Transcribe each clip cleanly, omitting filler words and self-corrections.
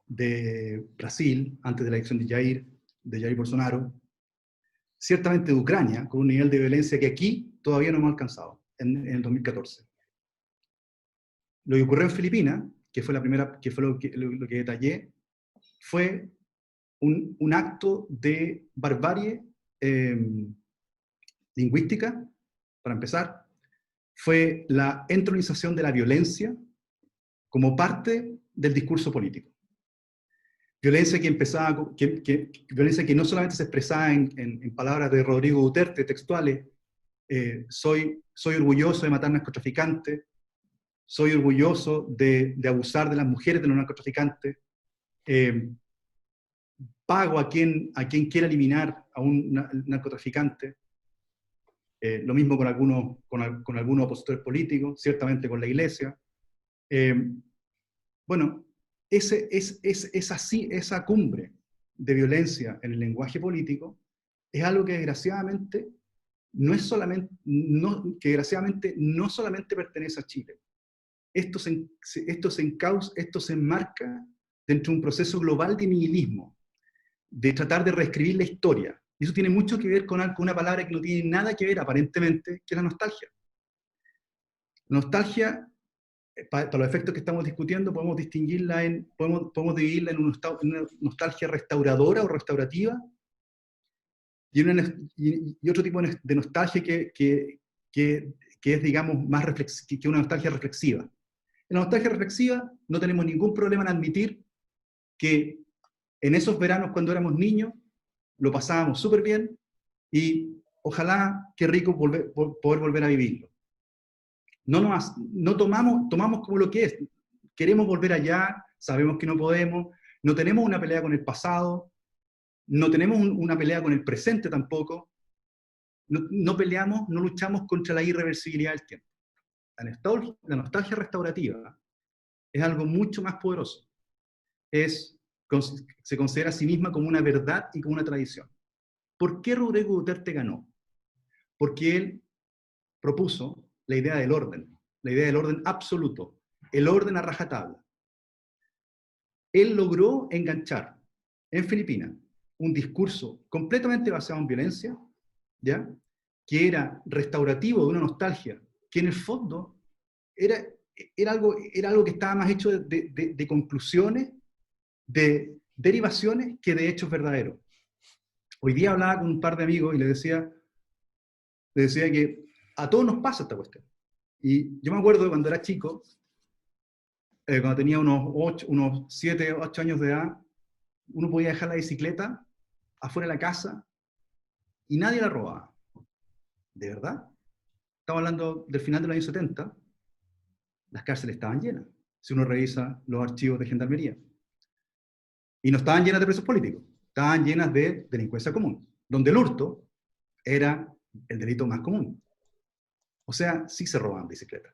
de Brasil, antes de la elección de Jair Bolsonaro, ciertamente de Ucrania, con un nivel de violencia que aquí todavía no hemos alcanzado, en el 2014. Lo que ocurrió en Filipinas, que fue lo que detallé, fue un acto de barbarie lingüística, para empezar. Fue la entronización de la violencia como parte del discurso político. Violencia violencia que no solamente se expresaba en palabras de Rodrigo Duterte, textuales, soy orgulloso de matar narcotraficantes, soy orgulloso de abusar de las mujeres de los narcotraficantes, pago a quien quiera eliminar a un narcotraficante, lo mismo con algunos opositores políticos, ciertamente con la iglesia. Bueno, esa cumbre de violencia en el lenguaje político es algo que desgraciadamente no solamente pertenece a Chile. Esto se enmarca dentro de un proceso global de nihilismo, de tratar de reescribir la historia. Y eso tiene mucho que ver con una palabra que no tiene nada que ver, aparentemente, que es la nostalgia. La nostalgia, para los efectos que estamos discutiendo, podemos dividirla en una nostalgia restauradora o restaurativa, y otro tipo de nostalgia que es, digamos, que una nostalgia reflexiva. En la nostalgia reflexiva no tenemos ningún problema en admitir que en esos veranos cuando éramos niños lo pasábamos súper bien y ojalá, qué rico poder volver a vivirlo. No tomamos como lo que es. Queremos volver allá, sabemos que no podemos, no tenemos una pelea con el pasado, no tenemos una pelea con el presente tampoco, no peleamos, no luchamos contra la irreversibilidad del tiempo. La nostalgia restaurativa es algo mucho más poderoso. Se considera a sí misma como una verdad y como una tradición. ¿Por qué Rodrigo Duterte ganó? Porque él propuso la idea del orden absoluto, el orden a rajatabla. Él logró enganchar en Filipinas un discurso completamente basado en violencia, ¿ya? Que era restaurativo de una nostalgia, que en el fondo era algo que estaba más hecho de conclusiones, de derivaciones, que de hechos verdaderos. Hoy día hablaba con un par de amigos y le decía que a todos nos pasa esta cuestión. Y yo me acuerdo de cuando era chico, cuando tenía unos 7, 8 años de edad, uno podía dejar la bicicleta afuera de la casa y nadie la robaba. ¿De verdad? Estamos hablando del final de los años 70, las cárceles estaban llenas, si uno revisa los archivos de gendarmería. Y no estaban llenas de presos políticos, estaban llenas de delincuencia común, donde el hurto era el delito más común. O sea, sí se robaban bicicletas.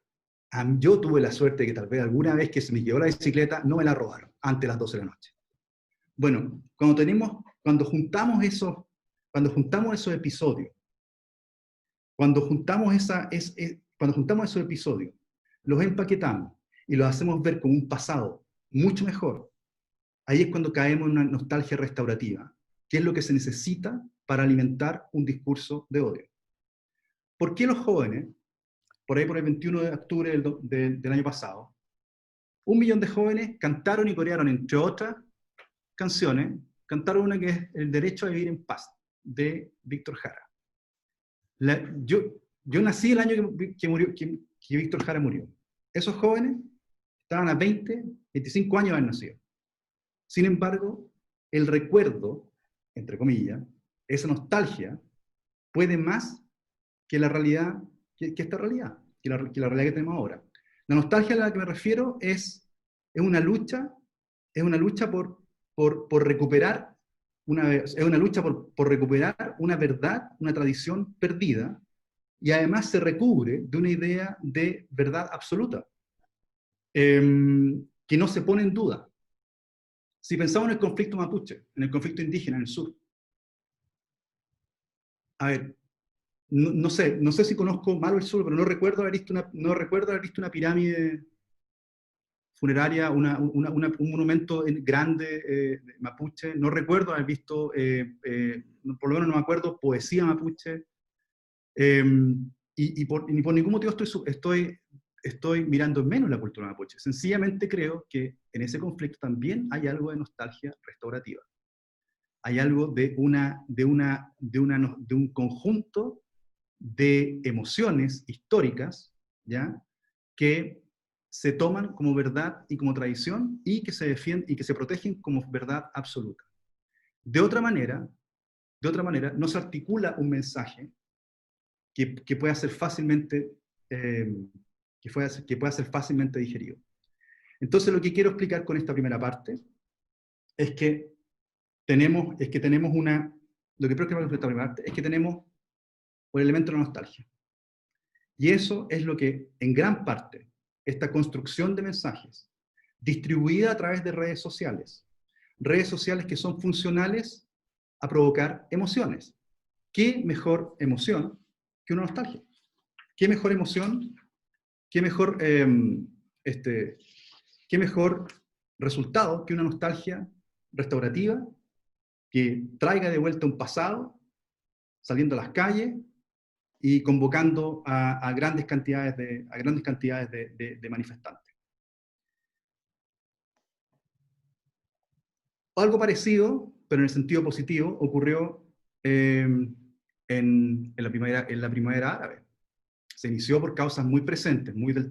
Yo tuve la suerte de que tal vez alguna vez que se me quedó la bicicleta, no me la robaron, antes de las 12 de la noche. Bueno, cuando juntamos esos episodios, cuando juntamos esos episodios, los empaquetamos y los hacemos ver como un pasado mucho mejor, ahí es cuando caemos en una nostalgia restaurativa, que es lo que se necesita para alimentar un discurso de odio. ¿Por qué los jóvenes, por ahí por el 21 de octubre del año pasado, 1 millón de jóvenes cantaron y corearon, entre otras canciones, cantaron una que es El derecho a vivir en paz, de Víctor Jara? Yo nací el año que Víctor Jara murió. Esos jóvenes estaban a 20, 25 años de haber nacido. Sin embargo, el recuerdo, entre comillas, esa nostalgia, puede más que la realidad, que esta realidad, que la realidad que tenemos ahora. La nostalgia a la que me refiero es una lucha por recuperar por recuperar una verdad, una tradición perdida, y además se recubre de una idea de verdad absoluta, que no se pone en duda. Si pensamos en el conflicto mapuche, en el conflicto indígena en el sur, a ver, no sé si conozco mal el sur, pero no recuerdo haber visto una pirámide funeraria, un monumento grande mapuche. No recuerdo haber visto, por lo menos no me acuerdo, poesía mapuche. Ni por ningún motivo estoy mirando en menos la cultura mapuche. Sencillamente creo que en ese conflicto también hay algo de nostalgia restaurativa. Hay algo de un conjunto de emociones históricas, ¿ya?, que se toman como verdad y como tradición y que se defienden y que se protegen como verdad absoluta. De otra manera, no se articula un mensaje que pueda ser fácilmente, que pueda ser fácilmente digerido. Entonces, lo que quiero explicar con esta primera parte es que tenemos lo que creo que esta primera parte es que tenemos un elemento de nostalgia. Y eso es lo que, en gran parte, esta construcción de mensajes, distribuida a través de redes sociales que son funcionales a provocar emociones. ¿Qué mejor emoción que una nostalgia? ¿Qué mejor emoción? ¿Qué mejor, qué mejor resultado que una nostalgia restaurativa que traiga de vuelta un pasado, saliendo a las calles y convocando a grandes cantidades de manifestantes? Algo parecido, pero en el sentido positivo, ocurrió en la primavera árabe. Se inició por causas muy presentes, muy del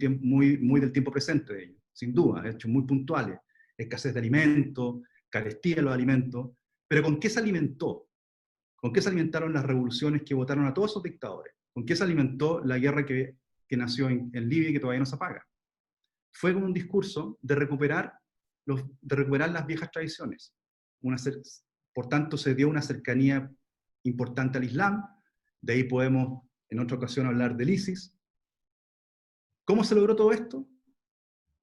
tiempo presente de ellos, sin duda, hechos muy puntuales: escasez de alimentos, carestía de los alimentos. Pero ¿con qué se alimentó? ¿Con qué se alimentaron las revoluciones que votaron a todos esos dictadores? ¿Con qué se alimentó la guerra que nació en Libia y que todavía no se apaga? Fue con un discurso de recuperar las viejas tradiciones. Por tanto, se dio una cercanía importante al Islam. De ahí podemos en otra ocasión hablar del ISIS. ¿Cómo se logró todo esto?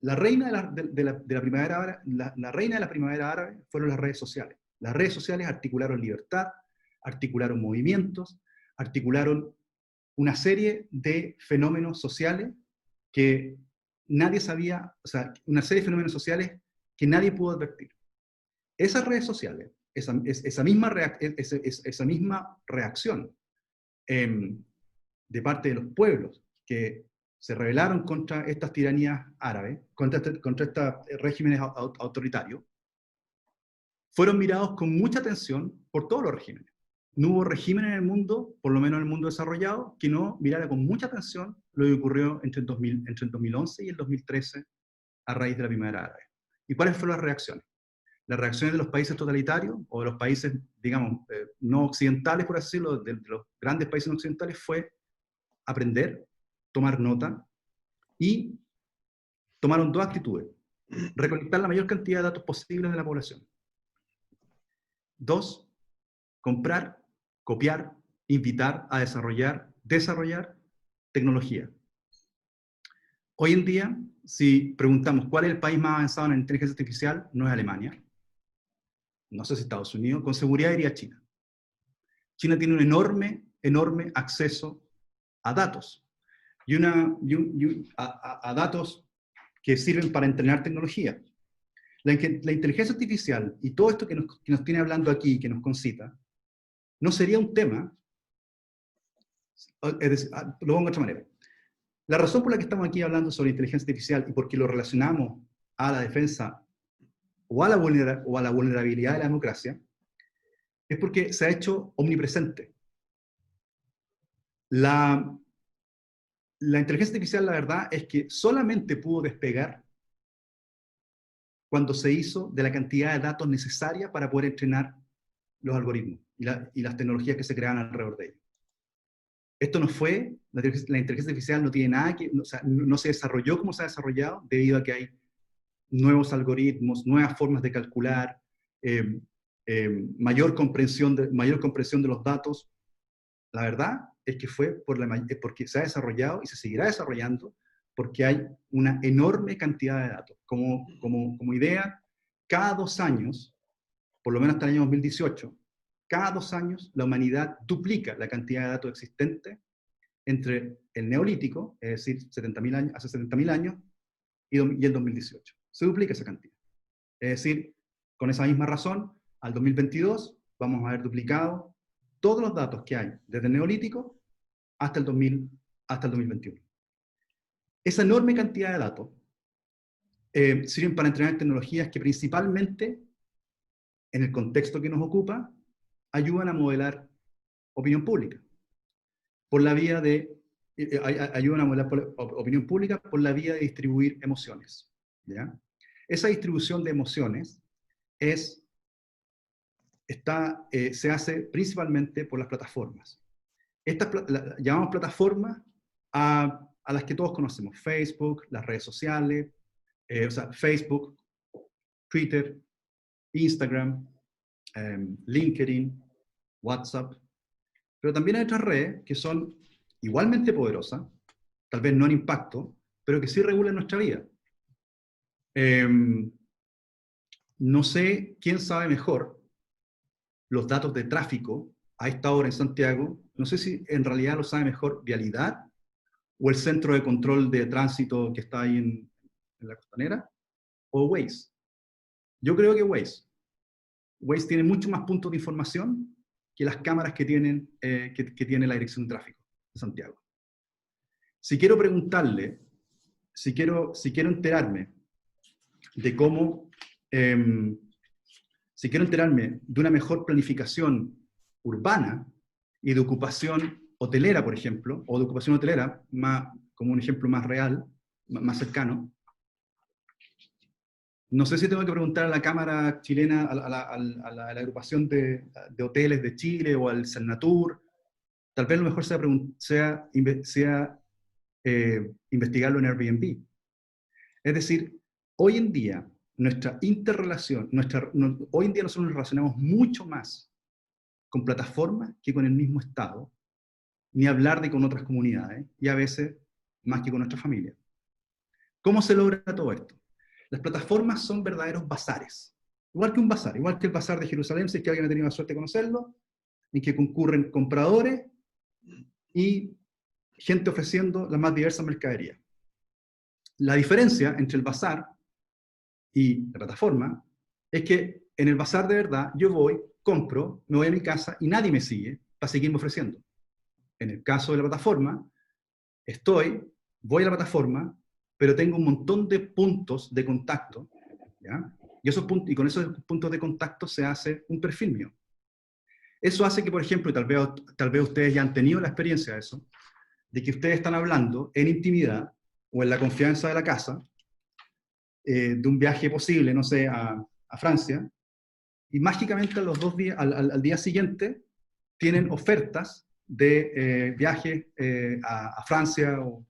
La reina de la primavera árabe, la reina de la primavera árabe fueron las redes sociales. Las redes sociales articularon libertad, articularon movimientos, articularon una serie de fenómenos sociales que nadie sabía, o sea, una serie de fenómenos sociales que nadie pudo advertir. Esas redes sociales, esa misma reacción de parte de los pueblos que se rebelaron contra estas tiranías árabes, contra estos regímenes autoritarios, fueron mirados con mucha atención por todos los regímenes. No hubo régimen en el mundo, por lo menos en el mundo desarrollado, que no mirara con mucha atención lo que ocurrió entre el 2011 y el 2013 a raíz de la primavera árabe. ¿Y cuáles fueron las reacciones? Las reacciones de los países totalitarios, o de los países, digamos, no occidentales, por así decirlo, de los grandes países no occidentales, fue aprender, tomar nota, y tomaron dos actitudes: recolectar la mayor cantidad de datos posibles de la población. Dos, comprar, copiar, invitar a desarrollar tecnología. Hoy en día, si preguntamos cuál es el país más avanzado en inteligencia artificial, no es Alemania, no sé si Estados Unidos, con seguridad diría China. China tiene un enorme acceso a datos, a datos que sirven para entrenar tecnología. La inteligencia artificial y todo esto que nos tiene hablando aquí, que nos concita, no sería un tema, es decir, lo pongo de otra manera. La razón por la que estamos aquí hablando sobre inteligencia artificial y por qué lo relacionamos a la defensa o a la vulnerabilidad de la democracia es porque se ha hecho omnipresente. La inteligencia artificial, la verdad, es que solamente pudo despegar cuando se hizo de la cantidad de datos necesaria para poder entrenar los algoritmos y las tecnologías que se creaban alrededor de ellos. Esto no fue, la inteligencia artificial no tiene nada que, o sea, no se desarrolló como se ha desarrollado debido a que hay nuevos algoritmos, nuevas formas de calcular, mayor comprensión de los datos. La verdad es que fue porque se ha desarrollado y se seguirá desarrollando porque hay una enorme cantidad de datos. Como idea, cada 2 años, por lo menos hasta el año 2018, cada 2 años la humanidad duplica la cantidad de datos existentes entre el Neolítico, es decir, hace 70.000 años, y el 2018. se duplica esa cantidad. Es decir, con esa misma razón, al 2022 vamos a haber duplicado todos los datos que hay desde el Neolítico hasta el 2021. Esa enorme cantidad de datos sirven para entrenar tecnologías que principalmente, en el contexto que nos ocupa, ayudan a modelar opinión pública. Por la vía de, ayudan a modelar opinión pública por la vía de distribuir emociones. ¿Ya? Esa distribución de emociones se hace principalmente por las plataformas. Llamamos plataformas a las que todos conocemos: Facebook, las redes sociales, Facebook, Twitter, Instagram, LinkedIn, WhatsApp. Pero también hay otras redes que son igualmente poderosas, tal vez no en impacto, pero que sí regulan nuestra vida. No sé quién sabe mejor los datos de tráfico a esta hora en Santiago. No sé si en realidad lo sabe mejor Vialidad o el Centro de Control de Tránsito que está ahí en la Costanera, o Waze. Yo creo que Waze. Waze tiene mucho más puntos de información que las cámaras que tiene la Dirección de Tráfico de Santiago. Si quiero preguntarle, si quiero enterarme de cómo, si quiero enterarme de una mejor planificación urbana y de ocupación hotelera, por ejemplo, o de ocupación hotelera, como un ejemplo más real, más cercano, no sé si tengo que preguntar a la Cámara Chilena, a la agrupación de hoteles de Chile o al Cernatur. Tal vez lo mejor sea investigarlo en Airbnb. Es decir, hoy en día nuestra interrelación, hoy en día nosotros nos relacionamos mucho más con plataformas que con el mismo Estado, ni hablar de con otras comunidades, y a veces más que con nuestra familia. ¿Cómo se logra todo esto? Las plataformas son verdaderos bazares, igual que un bazar, igual que el bazar de Jerusalén, si es que alguien ha tenido la suerte de conocerlo, en que concurren compradores y gente ofreciendo las más diversas mercaderías. La diferencia entre el bazar y la plataforma es que en el bazar de verdad yo voy, compro, me voy a mi casa y nadie me sigue para seguirme ofreciendo. En el caso de la plataforma, voy a la plataforma, pero tengo un montón de puntos de contacto, ¿ya? Y con esos puntos de contacto se hace un perfil mío. Eso hace que, por ejemplo, y tal vez ustedes ya han tenido la experiencia de eso, de que ustedes están hablando en intimidad o en la confianza de la casa, de un viaje posible, no sé, a Francia, y mágicamente a los 2 días, al día siguiente, tienen ofertas de viajes a Francia o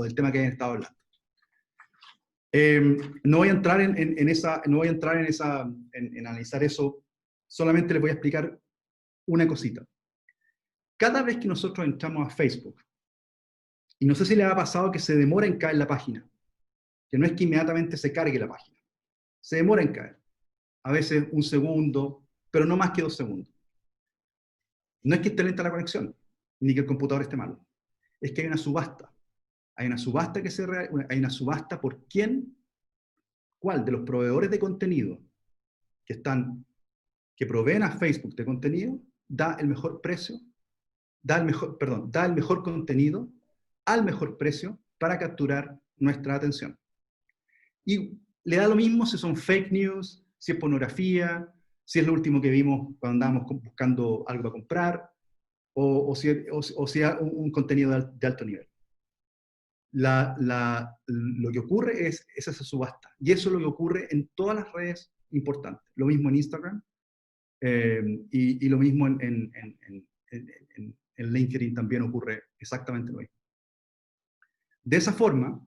del tema que hayan estado hablando. No voy a entrar en analizar eso, solamente les voy a explicar una cosita. Cada vez que nosotros entramos a Facebook, y no sé si les ha pasado que se demora en caer la página, que no es que inmediatamente se cargue la página, se demora en caer, a veces 1 segundo, pero no más que 2 segundos. No es que esté lenta la conexión, ni que el computador esté malo, es que hay una subasta. Hay una subasta por cuál de los proveedores de contenido que proveen a Facebook de contenido da el mejor precio, da el mejor contenido al mejor precio para capturar nuestra atención. Y le da lo mismo si son fake news, si es pornografía, si es lo último que vimos cuando andábamos buscando algo para comprar, o si es un contenido de alto nivel. Lo que ocurre es esa subasta. Y eso es lo que ocurre en todas las redes importantes. Lo mismo en Instagram y lo mismo en LinkedIn también ocurre exactamente lo mismo. De esa forma,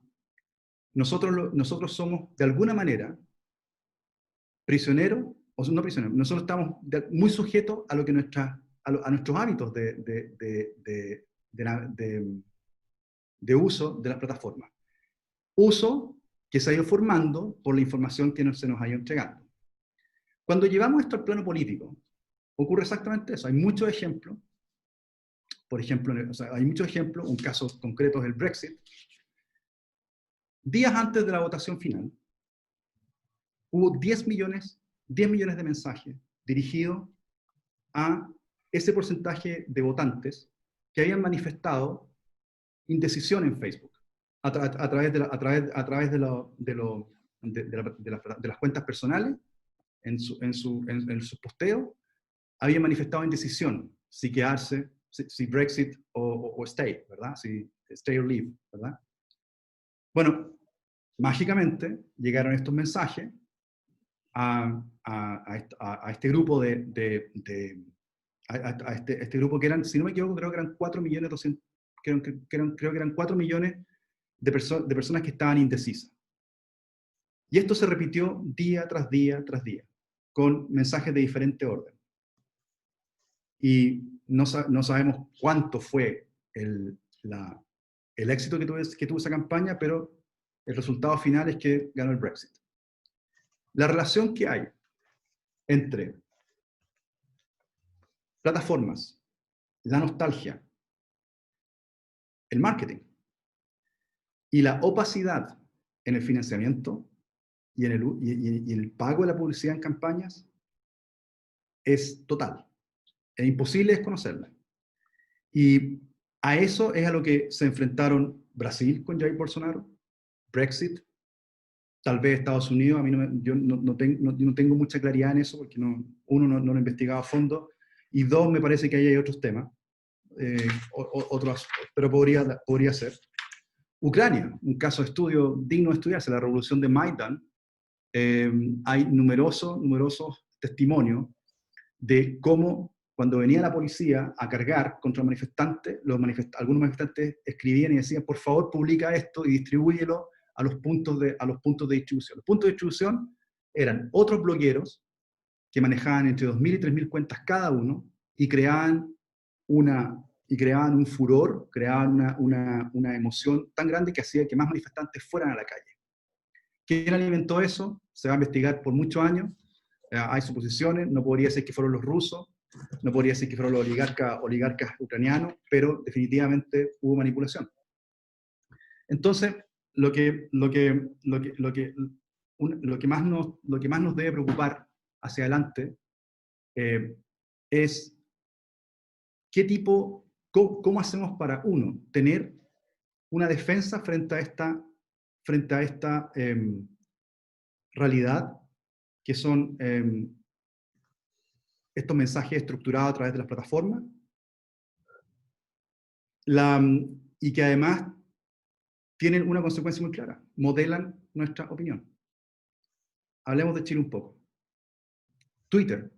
nosotros somos de alguna manera prisioneros, o no prisioneros, nosotros estamos muy sujetos a lo que a nuestros hábitos de uso de las plataformas. Uso que se ha ido formando por la información que se nos ha ido entregando. Cuando llevamos esto al plano político, ocurre exactamente eso. Hay muchos ejemplos. Por ejemplo, un caso concreto es el Brexit. Días antes de la votación final, hubo 10 millones de mensajes dirigidos a ese porcentaje de votantes que habían manifestado indecisión en Facebook a través de las cuentas personales, en sus posteos, habían manifestado indecisión si quedarse, si Brexit o stay, ¿verdad? Si stay or leave, ¿verdad? Bueno, mágicamente llegaron estos mensajes a este grupo este grupo que eran, si no me equivoco, creo que eran 4.200.000, creo que eran 4 millones de personas que estaban indecisas. Y esto se repitió día tras día tras día, con mensajes de diferente orden. Y no sabemos cuánto fue el éxito que tuvo esa campaña, pero el resultado final es que ganó el Brexit. La relación que hay entre plataformas, la nostalgia, el marketing y la opacidad en el financiamiento y en el pago de la publicidad en campañas es total. Es imposible desconocerla. Y a eso es a lo que se enfrentaron Brasil con Jair Bolsonaro, Brexit, tal vez Estados Unidos. A mí yo no tengo mucha claridad en eso porque uno no lo he investigado a fondo, y dos, me parece que ahí hay otros temas, otros, pero podría ser. Ucrania, un caso de estudio digno de estudiarse, la revolución de Maidan. Hay numerosos testimonios de cómo cuando venía la policía a cargar contra manifestantes, algunos manifestantes escribían y decían: por favor, publica esto y distribúyelo a los puntos de distribución. Los puntos de distribución eran otros blogueros que manejaban entre 2.000 y 3.000 cuentas cada uno y creaban un furor, creaban una emoción tan grande que hacía que más manifestantes fueran a la calle. ¿Quién alimentó eso? Se va a investigar por muchos años. Hay suposiciones, no podría ser que fueron los rusos, no podría ser que fueron los oligarcas ucranianos, pero definitivamente hubo manipulación. Entonces, lo que más nos debe preocupar hacia adelante es cómo hacemos para, uno, tener una defensa frente a esta realidad que son estos mensajes estructurados a través de las plataformas, y que además tienen una consecuencia muy clara: modelan nuestra opinión. Hablemos de Chile un poco. Twitter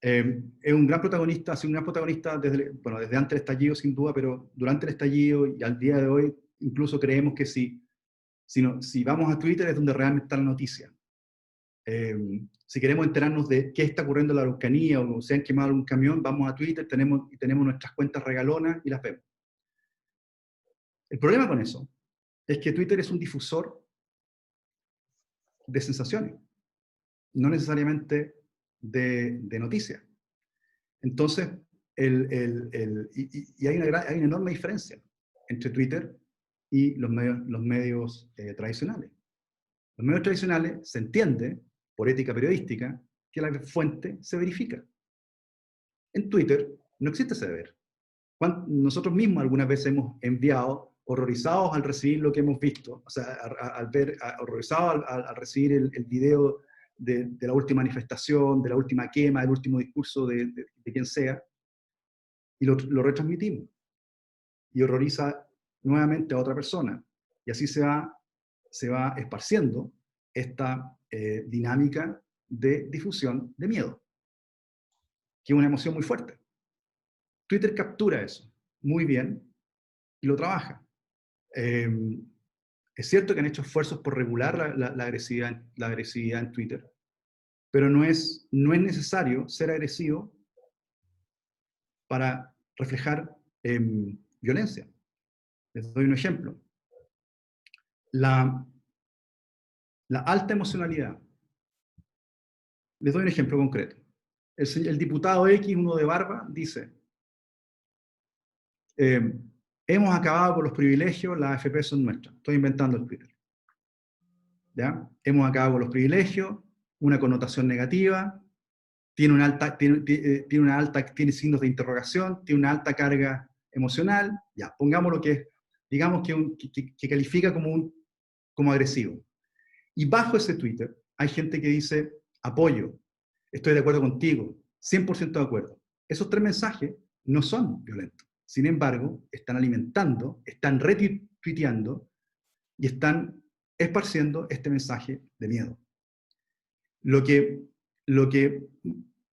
es un gran protagonista, ha sido un gran protagonista desde antes del estallido, sin duda, pero durante el estallido y al día de hoy, incluso creemos que si vamos a Twitter es donde realmente está la noticia. Si queremos enterarnos de qué está ocurriendo en la Araucanía o se han quemado algún camión, vamos a Twitter, tenemos nuestras cuentas regalonas y las vemos. El problema con eso es que Twitter es un difusor de sensaciones, no necesariamente de noticias. Entonces, hay una enorme diferencia entre Twitter y los medios tradicionales. Los medios tradicionales se entiende, por ética periodística, que la fuente se verifica. En Twitter no existe ese deber. Nosotros mismos algunas veces hemos enviado, horrorizados al recibir lo que hemos visto, o sea, horrorizados al recibir el video de la última manifestación, de la última quema, del último discurso de quien sea, y lo retransmitimos. Y horroriza nuevamente a otra persona. Y así se va esparciendo esta dinámica de difusión de miedo, que es una emoción muy fuerte. Twitter captura eso muy bien y lo trabaja. Es cierto que han hecho esfuerzos por regular la agresividad en Twitter, pero no es necesario ser agresivo para reflejar violencia. Les doy un ejemplo. La alta emocionalidad. Les doy un ejemplo concreto. El diputado X, uno de barba, dice: hemos acabado con los privilegios, las AFP son nuestras. Estoy inventando el Twitter. ¿ya? Hemos acabado con los privilegios, una connotación negativa, tiene signos de interrogación, tiene una alta carga emocional, ya, pongámoslo que, digamos que califica como agresivo. Y bajo ese Twitter hay gente que dice, apoyo, estoy de acuerdo contigo, 100% de acuerdo. Esos 3 mensajes no son violentos. Sin embargo, están alimentando, están retuiteando y están esparciendo este mensaje de miedo. Lo que, lo que,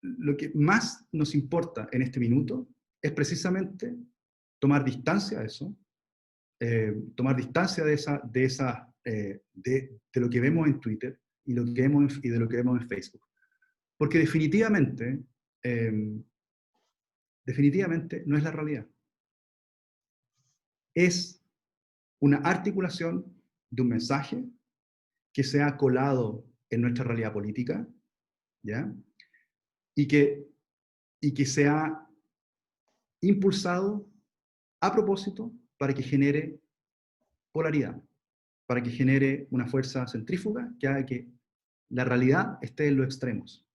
lo que más nos importa en este minuto es precisamente tomar distancia de eso, tomar distancia de lo que vemos en Twitter y de lo que vemos en Facebook. Porque definitivamente no es la realidad. Es una articulación de un mensaje que se ha colado en nuestra realidad política, ¿ya? Y que se ha impulsado a propósito para que genere polaridad, para que genere una fuerza centrífuga que haga que la realidad esté en los extremos.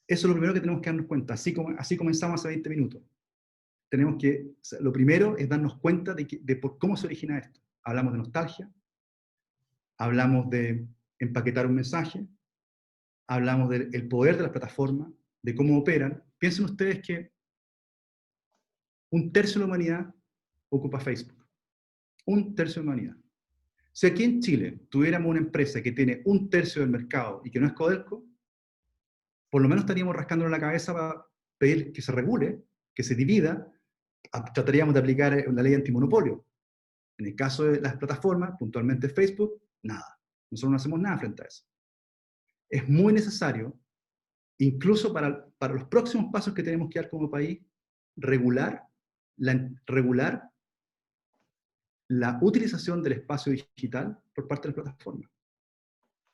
Eso es lo primero que tenemos que darnos cuenta, así comenzamos hace 20 minutos. Lo primero es darnos cuenta de por cómo se origina esto. Hablamos de nostalgia, hablamos de empaquetar un mensaje, hablamos del poder de las plataformas, de cómo operan. Piensen ustedes que 1/3 de la humanidad ocupa Facebook. 1/3 de la humanidad. Si aquí en Chile tuviéramos una empresa que tiene 1/3 del mercado y que no es Codelco, por lo menos estaríamos rascándonos la cabeza para pedir que se regule, que se divida, trataríamos de aplicar la ley antimonopolio. En el caso de las plataformas, puntualmente Facebook, nada. Nosotros no hacemos nada frente a eso. Es muy necesario, incluso para los próximos pasos que tenemos que dar como país, regular la utilización del espacio digital por parte de las plataformas.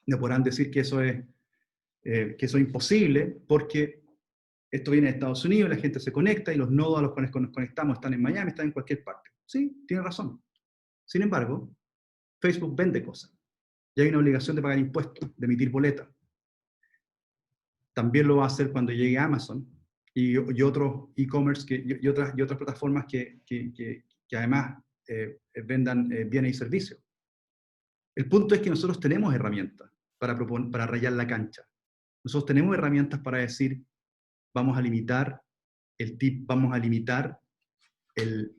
No podrán decir que eso es imposible, porque esto viene de Estados Unidos, la gente se conecta y los nodos a los cuales nos conectamos están en Miami, están en cualquier parte. Sí, tiene razón. Sin embargo, Facebook vende cosas y hay una obligación de pagar impuestos, de emitir boletas. También lo va a hacer cuando llegue Amazon y otros e-commerce y otras plataformas que además vendan bienes y servicios. El punto es que nosotros tenemos herramientas para rayar la cancha. Nosotros tenemos herramientas para decir, vamos a limitar el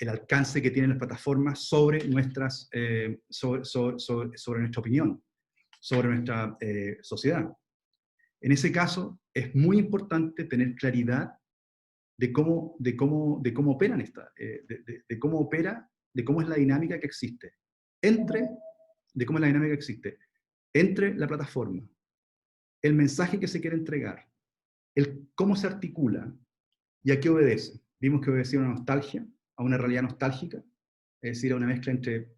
alcance que tienen las plataformas sobre nuestra opinión, sobre nuestra sociedad. En ese caso, es muy importante tener claridad de cómo operan de cómo es la dinámica que existe entre la plataforma, el mensaje que se quiere entregar, cómo se articula y a qué obedece. Vimos que obedecía a una nostalgia, a una realidad nostálgica, es decir, a una mezcla entre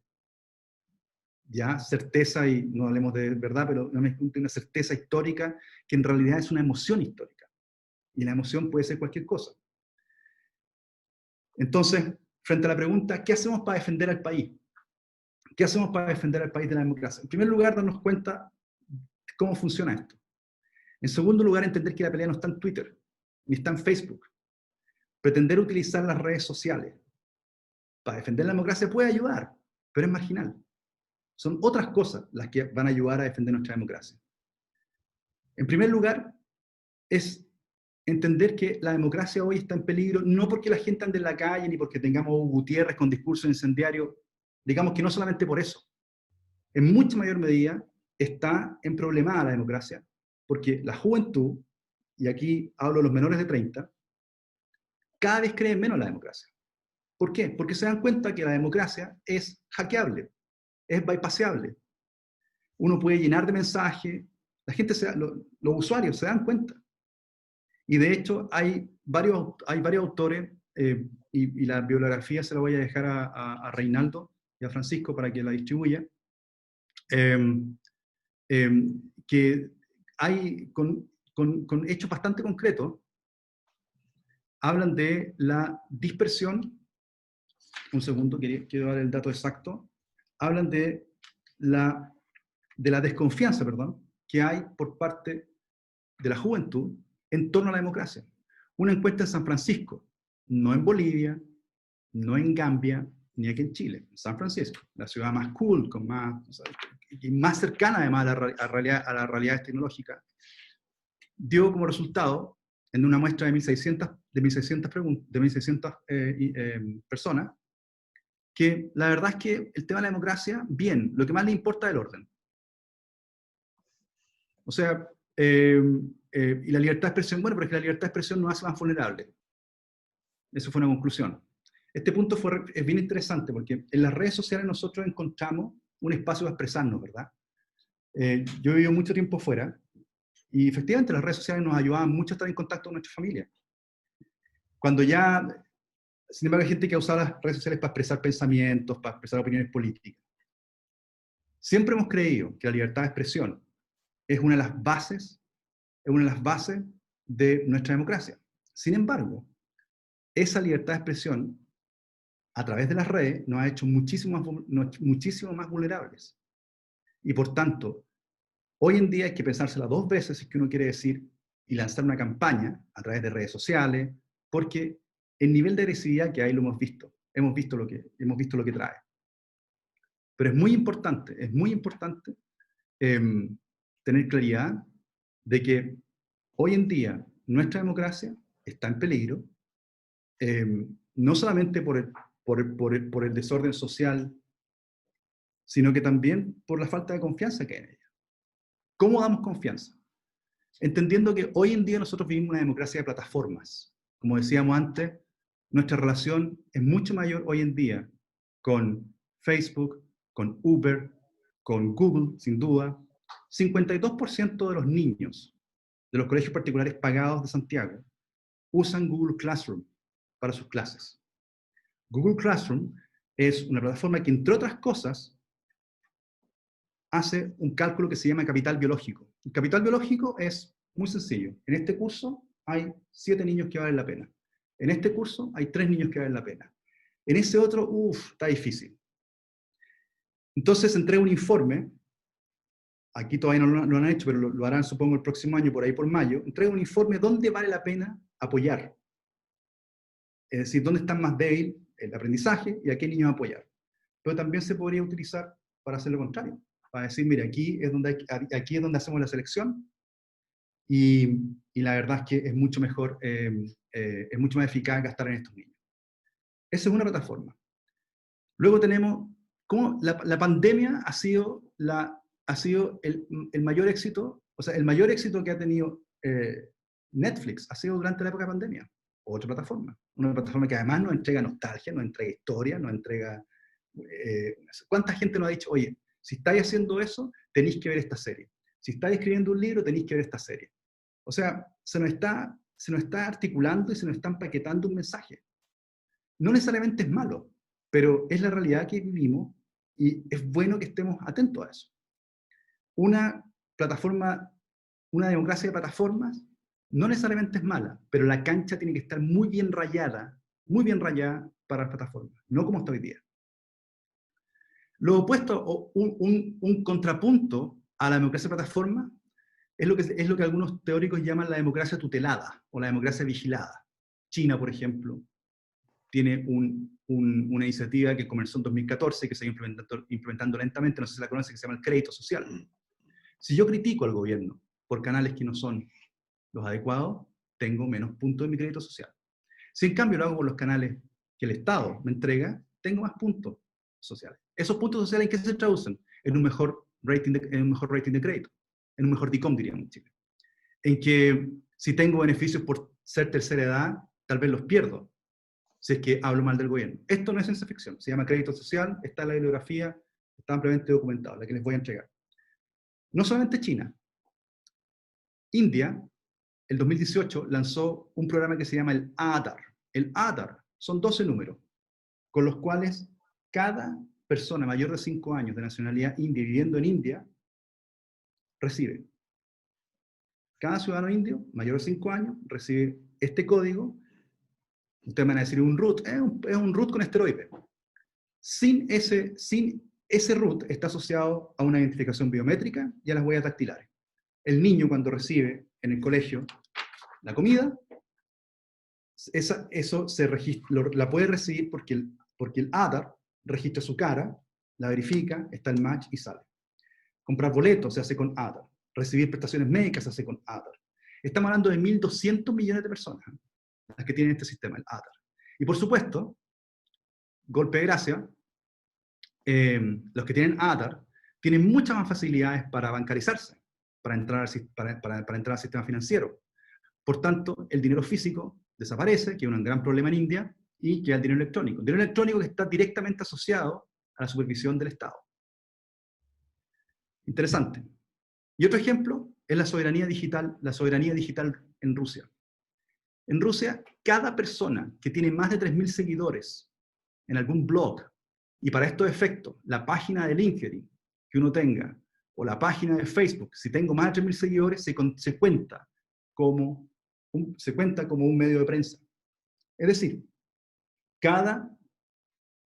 ya certeza y, no hablemos de verdad, pero una certeza histórica que en realidad es una emoción histórica. Y la emoción puede ser cualquier cosa. Entonces, frente a la pregunta, ¿qué hacemos para defender al país? ¿Qué hacemos para defender al país de la democracia? En primer lugar, darnos cuenta de cómo funciona esto. En segundo lugar, entender que la pelea no está en Twitter, ni está en Facebook. Pretender utilizar las redes sociales para defender la democracia puede ayudar, pero es marginal. Son otras cosas las que van a ayudar a defender nuestra democracia. En primer lugar, es entender que la democracia hoy está en peligro, no porque la gente ande en la calle, ni porque tengamos Gutiérrez con discurso incendiario, digamos que no solamente por eso. En mucha mayor medida está en problemada la democracia, porque la juventud, y aquí hablo de los menores de 30, cada vez creen menos en la democracia. ¿Por qué? Porque se dan cuenta que la democracia es hackeable, es bypassable. Uno puede llenar de mensajes, la gente, los usuarios se dan cuenta. Y de hecho hay varios autores, y la bibliografía se la voy a dejar a Reinaldo y a Francisco para que la distribuya, que hay con hechos bastante concretos, hablan de la dispersión. Un segundo, quiero dar el dato exacto. Hablan de de la desconfianza, perdón, que hay por parte de la juventud en torno a la democracia. Una encuesta en San Francisco, no en Bolivia, no en Gambia, ni aquí en Chile, en San Francisco, la ciudad más cool, con más, o sea, y más cercana además a las realidades tecnológicas, dio como resultado, en una muestra de 1.600 personas, que la verdad es que el tema de la democracia, bien, lo que más le importa es el orden. O sea, y la libertad de expresión, bueno, pero es que la libertad de expresión nos hace más vulnerables. Eso fue una conclusión. Este punto es bien interesante porque en las redes sociales nosotros encontramos un espacio para expresarnos, ¿verdad? Yo he vivido mucho tiempo fuera y efectivamente las redes sociales nos ayudaban mucho a estar en contacto con nuestra familia. Cuando ya, sin embargo, hay gente que ha usado las redes sociales para expresar pensamientos, para expresar opiniones políticas. Siempre hemos creído que la libertad de expresión es una de las bases de nuestra democracia. Sin embargo, esa libertad de expresión, a través de las redes, nos ha hecho muchísimo más vulnerables. Y por tanto, hoy en día hay que pensársela dos veces si es que uno quiere decir y lanzar una campaña a través de redes sociales, porque el nivel de agresividad que hay lo hemos visto. Hemos visto lo que trae. Pero es muy importante tener claridad de que hoy en día nuestra democracia está en peligro, no solamente por el desorden social, sino que también por la falta de confianza que hay en ella. ¿Cómo damos confianza? Entendiendo que hoy en día nosotros vivimos una democracia de plataformas. Como decíamos antes, nuestra relación es mucho mayor hoy en día con Facebook, con Uber, con Google, sin duda. 52% de los niños de los colegios particulares pagados de Santiago usan Google Classroom para sus clases. Google Classroom es una plataforma que, entre otras cosas, hace un cálculo que se llama capital biológico. El capital biológico es muy sencillo. En este curso hay 7 niños que valen la pena. En este curso hay 3 niños que valen la pena. En ese otro, está difícil. Entonces entrega un informe, aquí todavía no lo han hecho, pero lo harán supongo el próximo año, por ahí por mayo, entrega un informe dónde vale la pena apoyar. Es decir, dónde está más débil el aprendizaje y a qué niños apoyar. Pero también se podría utilizar para hacer lo contrario. Para decir, mira, aquí es donde hacemos la selección y la verdad es que es mucho mejor, es mucho más eficaz gastar en estos niños. Esa es una plataforma. Luego tenemos cómo la pandemia ha sido el mayor éxito, o sea, el mayor éxito que ha tenido Netflix ha sido durante la época de pandemia. Otra plataforma. Una plataforma que además nos entrega nostalgia, nos entrega historia, nos entrega... ¿Cuánta gente nos ha dicho, oye, si estáis haciendo eso, tenéis que ver esta serie? Si estáis escribiendo un libro, tenéis que ver esta serie. O sea, se nos está articulando y se nos está empaquetando un mensaje. No necesariamente es malo, pero es la realidad que vivimos y es bueno que estemos atentos a eso. Una democracia de plataformas no necesariamente es mala, pero la cancha tiene que estar muy bien rayada para las plataformas, no como está hoy día. Lo opuesto, o un contrapunto a la democracia de plataforma, es lo que algunos teóricos llaman la democracia tutelada o la democracia vigilada. China, por ejemplo, tiene una iniciativa que comenzó en 2014 que se ha ido implementando lentamente, no sé si la conocen, que se llama el crédito social. Si yo critico al gobierno por canales que no son los adecuados, tengo menos puntos en mi crédito social. Si en cambio lo hago por los canales que el Estado me entrega, tengo más puntos sociales. ¿Esos puntos sociales en qué se traducen? En un mejor rating de crédito, en un mejor DICOM, diríamos en Chile. En que si tengo beneficios por ser tercera edad, tal vez los pierdo, si es que hablo mal del gobierno. Esto no es ciencia ficción, se llama crédito social, está en la bibliografía, está ampliamente documentado, la que les voy a entregar. No solamente China. India, el 2018, lanzó un programa que se llama el Aadhar. El Aadhar son 12 números, con los cuales cada persona mayor de 5 años de nacionalidad india viviendo en India recibe. Cada ciudadano indio mayor de 5 años recibe este código. Ustedes van a decir un root, es un root con esteroides. Sin ese root está asociado a una identificación biométrica y a las huellas dactilares. El niño cuando recibe en el colegio la comida, eso se registra, la puede recibir porque el ADAR registra su cara, la verifica, está el match y sale. Comprar boletos se hace con ADAR. Recibir prestaciones médicas se hace con ADAR. Estamos hablando de 1.200 millones de personas las que tienen este sistema, el ADAR. Y por supuesto, golpe de gracia, los que tienen ADAR tienen muchas más facilidades para bancarizarse, para entrar al sistema financiero. Por tanto, el dinero físico desaparece, que es un gran problema en India, y queda el dinero electrónico. El dinero electrónico que está directamente asociado a la supervisión del Estado. Interesante. Y otro ejemplo es la soberanía digital en Rusia. En Rusia, cada persona que tiene más de 3.000 seguidores en algún blog, y para estos efectos, la página de LinkedIn que uno tenga, o la página de Facebook, si tengo más de 3.000 seguidores, se cuenta como un medio de prensa. Es decir, cada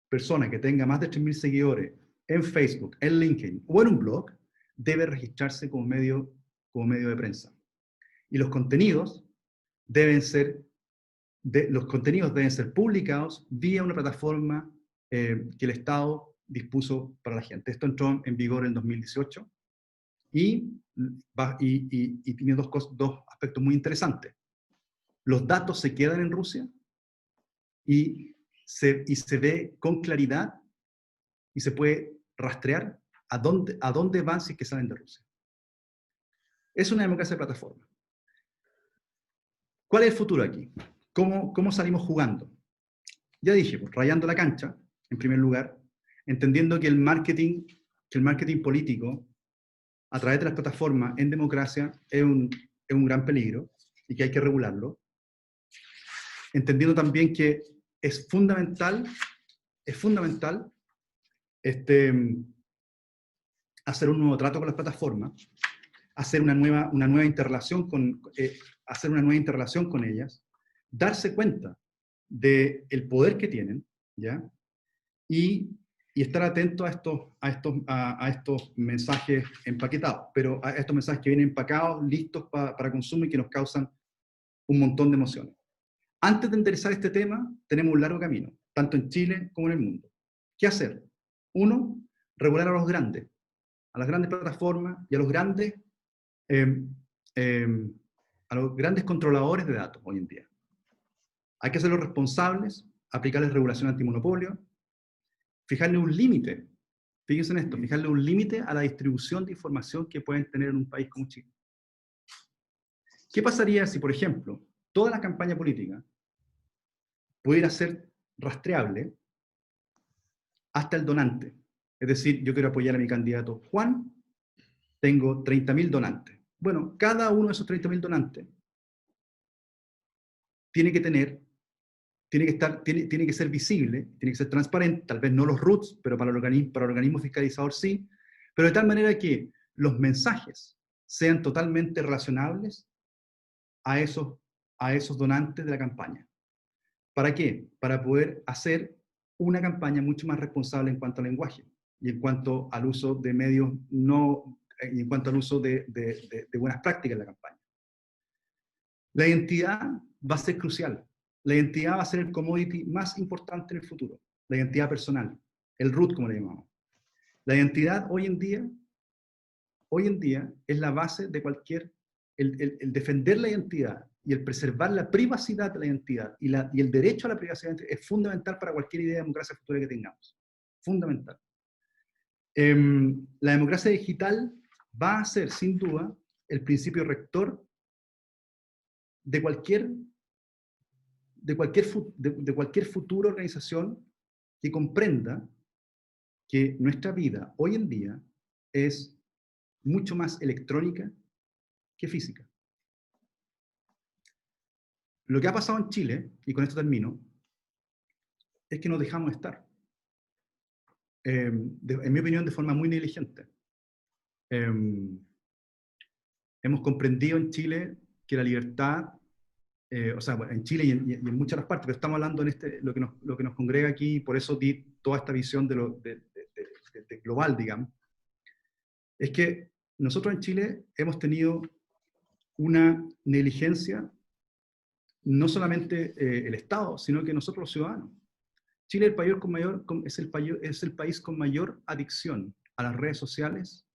persona que tenga más de 3.000 seguidores en Facebook, en LinkedIn o en un blog, debe registrarse como medio de prensa. Y los contenidos deben ser publicados vía una plataforma que el Estado dispuso para la gente. Esto entró en vigor en 2018 y tiene dos aspectos muy interesantes. Los datos se quedan en Rusia y se ve con claridad y se puede rastrear a dónde van si es que salen de Rusia. Es una democracia de plataforma. ¿Cuál es el futuro aquí? ¿Cómo salimos jugando? Ya dije, pues, rayando la cancha, en primer lugar, entendiendo que el marketing político a través de las plataformas en democracia es un gran peligro y que hay que regularlo. Entendiendo también que es fundamental hacer un nuevo trato con las plataformas, hacer una nueva interrelación con ellas, darse cuenta del poder que tienen, ¿ya? Y estar atento a estos mensajes empaquetados, pero a estos mensajes que vienen empacados, listos para consumo y que nos causan un montón de emociones. Antes de enderezar este tema, tenemos un largo camino, tanto en Chile como en el mundo. ¿Qué hacer? Uno, regular a las grandes plataformas y a los grandes controladores de datos hoy en día. Hay que hacerlos responsables, aplicarles regulación antimonopolio, fijarle un límite, fíjense en esto, fijarle un límite a la distribución de información que pueden tener en un país como Chile. ¿Qué pasaría si, por ejemplo, toda la campaña política pudiera ser rastreable hasta el donante? Es decir, yo quiero apoyar a mi candidato Juan, tengo 30.000 donantes. Bueno, cada uno de esos 30.000 donantes tiene que ser visible, tiene que ser transparente, tal vez no los roots, pero para el organismo fiscalizador sí, pero de tal manera que los mensajes sean totalmente relacionables a esos donantes de la campaña. ¿Para qué? Para poder hacer una campaña mucho más responsable en cuanto al lenguaje y en cuanto al uso de medios y en cuanto al uso de buenas prácticas en la campaña. La identidad va a ser crucial. La identidad va a ser el commodity más importante en el futuro. La identidad personal, el root, como le llamamos. La identidad hoy en día es la base de cualquier, el defender la identidad y el preservar la privacidad de la identidad y el derecho a la privacidad es fundamental para cualquier idea de democracia futura que tengamos. Fundamental. La democracia digital va a ser, sin duda, el principio rector de cualquier futura organización que comprenda que nuestra vida hoy en día es mucho más electrónica que física. Lo que ha pasado en Chile, y con esto termino, es que nos dejamos estar. En mi opinión, de forma muy negligente. Hemos comprendido en Chile que la libertad, en Chile y en muchas otras partes, pero estamos hablando lo que nos congrega aquí, por eso di toda esta visión del global, digamos, es que nosotros en Chile hemos tenido una negligencia, no solamente el Estado, sino que nosotros los ciudadanos. Chile es el país con mayor adicción a las redes sociales,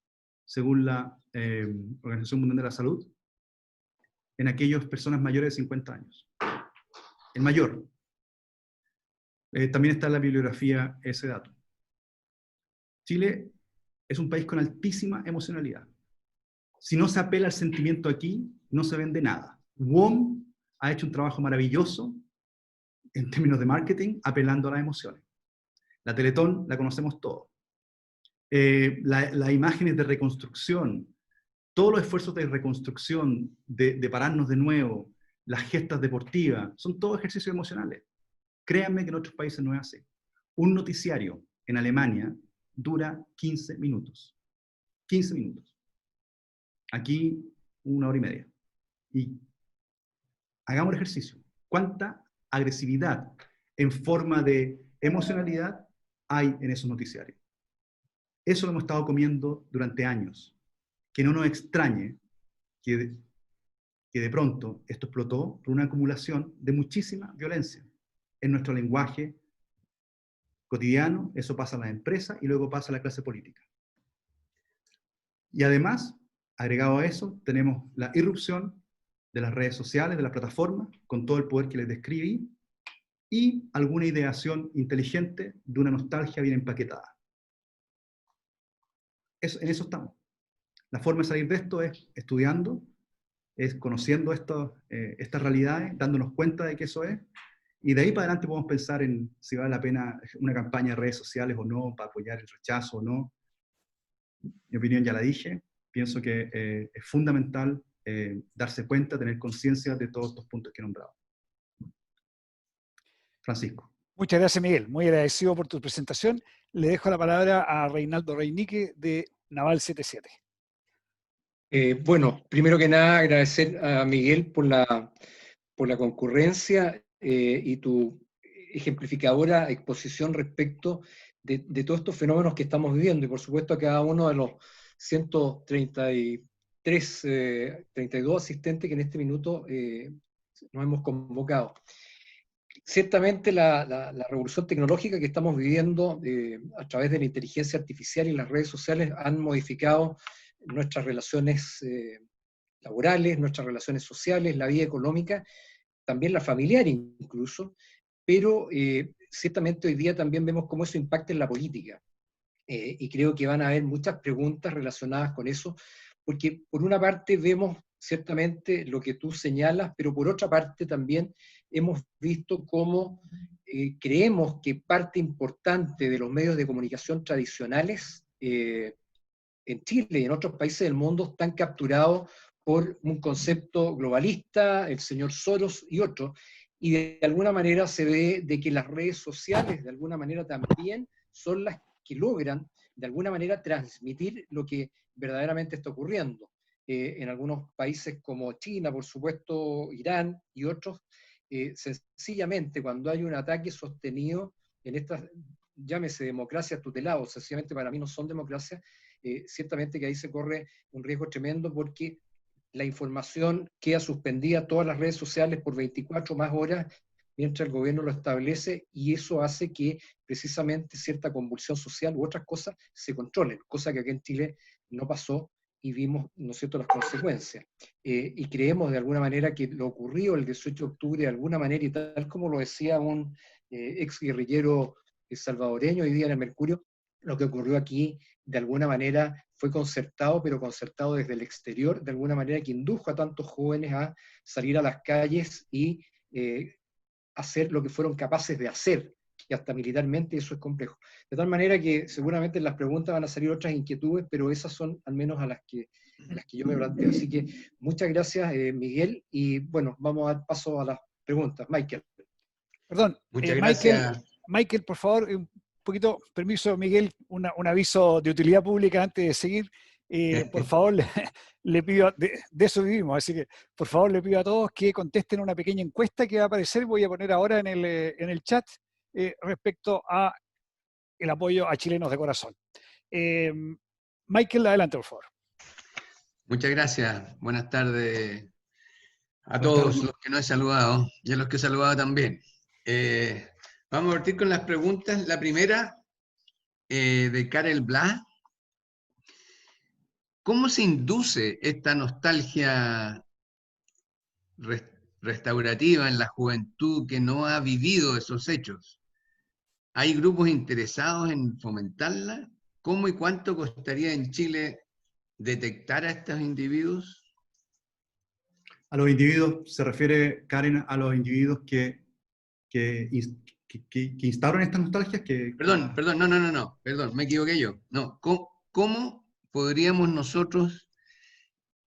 según la Organización Mundial de la Salud, en aquellas personas mayores de 50 años. El mayor. También está en la bibliografía ese dato. Chile es un país con altísima emocionalidad. Si no se apela al sentimiento aquí, no se vende nada. WOM ha hecho un trabajo maravilloso en términos de marketing, apelando a las emociones. La Teletón la conocemos todos. Las imágenes de reconstrucción, todos los esfuerzos de reconstrucción, de pararnos de nuevo, las gestas deportivas, son todos ejercicios emocionales. Créanme que en otros países no es así. Un noticiario en Alemania dura 15 minutos. 15 minutos. Aquí, 1 hora y media. Y hagamos el ejercicio. ¿Cuánta agresividad en forma de emocionalidad hay en esos noticiarios? Eso lo hemos estado comiendo durante años. Que no nos extrañe que de pronto esto explotó por una acumulación de muchísima violencia en nuestro lenguaje cotidiano. Eso pasa a las empresas y luego pasa a la clase política. Y además, agregado a eso, tenemos la irrupción de las redes sociales, de las plataformas, con todo el poder que les describí, y alguna ideación inteligente de una nostalgia bien empaquetada. En eso estamos. La forma de salir de esto es estudiando, es conociendo estas realidades, dándonos cuenta de que eso es, y de ahí para adelante podemos pensar en si vale la pena una campaña de redes sociales o no, para apoyar el rechazo o no. Mi opinión ya la dije, pienso que es fundamental darse cuenta, tener conciencia de todos estos puntos que he nombrado. Francisco. Muchas gracias, Miguel. Muy agradecido por tu presentación. Le dejo la palabra a Reinaldo Reinique de Naval 77. Bueno, primero que nada agradecer a Miguel por la concurrencia y tu ejemplificadora exposición respecto de todos estos fenómenos que estamos viviendo, y por supuesto a cada uno de los 32 asistentes que en este minuto nos hemos convocado. Ciertamente la revolución tecnológica que estamos viviendo a través de la inteligencia artificial y las redes sociales han modificado nuestras relaciones laborales, nuestras relaciones sociales, la vida económica, también la familiar incluso, pero ciertamente hoy día también vemos cómo eso impacta en la política. Y creo que van a haber muchas preguntas relacionadas con eso, porque por una parte vemos ciertamente lo que tú señalas, pero por otra parte también hemos visto cómo creemos que parte importante de los medios de comunicación tradicionales en Chile y en otros países del mundo están capturados por un concepto globalista, el señor Soros y otros, y de alguna manera se ve de que las redes sociales de alguna manera también son las que logran de alguna manera transmitir lo que verdaderamente está ocurriendo. En algunos países como China, por supuesto, Irán y otros, sencillamente cuando hay un ataque sostenido en estas, llámese democracias tuteladas, sencillamente para mí no son democracias, ciertamente que ahí se corre un riesgo tremendo porque la información queda suspendida, todas las redes sociales por 24 más horas, mientras el gobierno lo establece, y eso hace que precisamente cierta convulsión social u otras cosas se controlen, cosa que aquí en Chile no pasó y vimos, ¿no es cierto?, las consecuencias. Y creemos de alguna manera que lo ocurrido el 18 de octubre, de alguna manera, y tal como lo decía un ex guerrillero salvadoreño hoy día en el Mercurio, lo que ocurrió aquí de alguna manera fue concertado, pero concertado desde el exterior, de alguna manera que indujo a tantos jóvenes a salir a las calles y hacer lo que fueron capaces de hacer, y hasta militarmente eso es complejo. De tal manera que seguramente en las preguntas van a salir otras inquietudes, pero esas son al menos a las que yo me planteo. Así que muchas gracias, Miguel, y bueno, vamos a dar paso a las preguntas. Michael. Perdón, muchas gracias. Michael, por favor, un poquito, permiso, Miguel, un aviso de utilidad pública antes de seguir. Por favor, le pido, de eso vivimos, así que por favor le pido a todos que contesten una pequeña encuesta que va a aparecer, voy a poner ahora en el chat, respecto a el apoyo a Chilenos de Corazón. Michael, adelante, por favor. Muchas gracias. Buenas tardes a Buenas todos tardes. los que no he saludado y a los que he saludado también. Vamos a partir con las preguntas. La primera, de Karel Blas. ¿Cómo se induce esta nostalgia restaurativa en la juventud que no ha vivido esos hechos? ¿Hay grupos interesados en fomentarla? ¿Cómo y cuánto costaría en Chile detectar a estos individuos? A los individuos, se refiere, Karen, a los individuos que instauran estas nostalgias. Perdón, me equivoqué yo. No, ¿cómo podríamos nosotros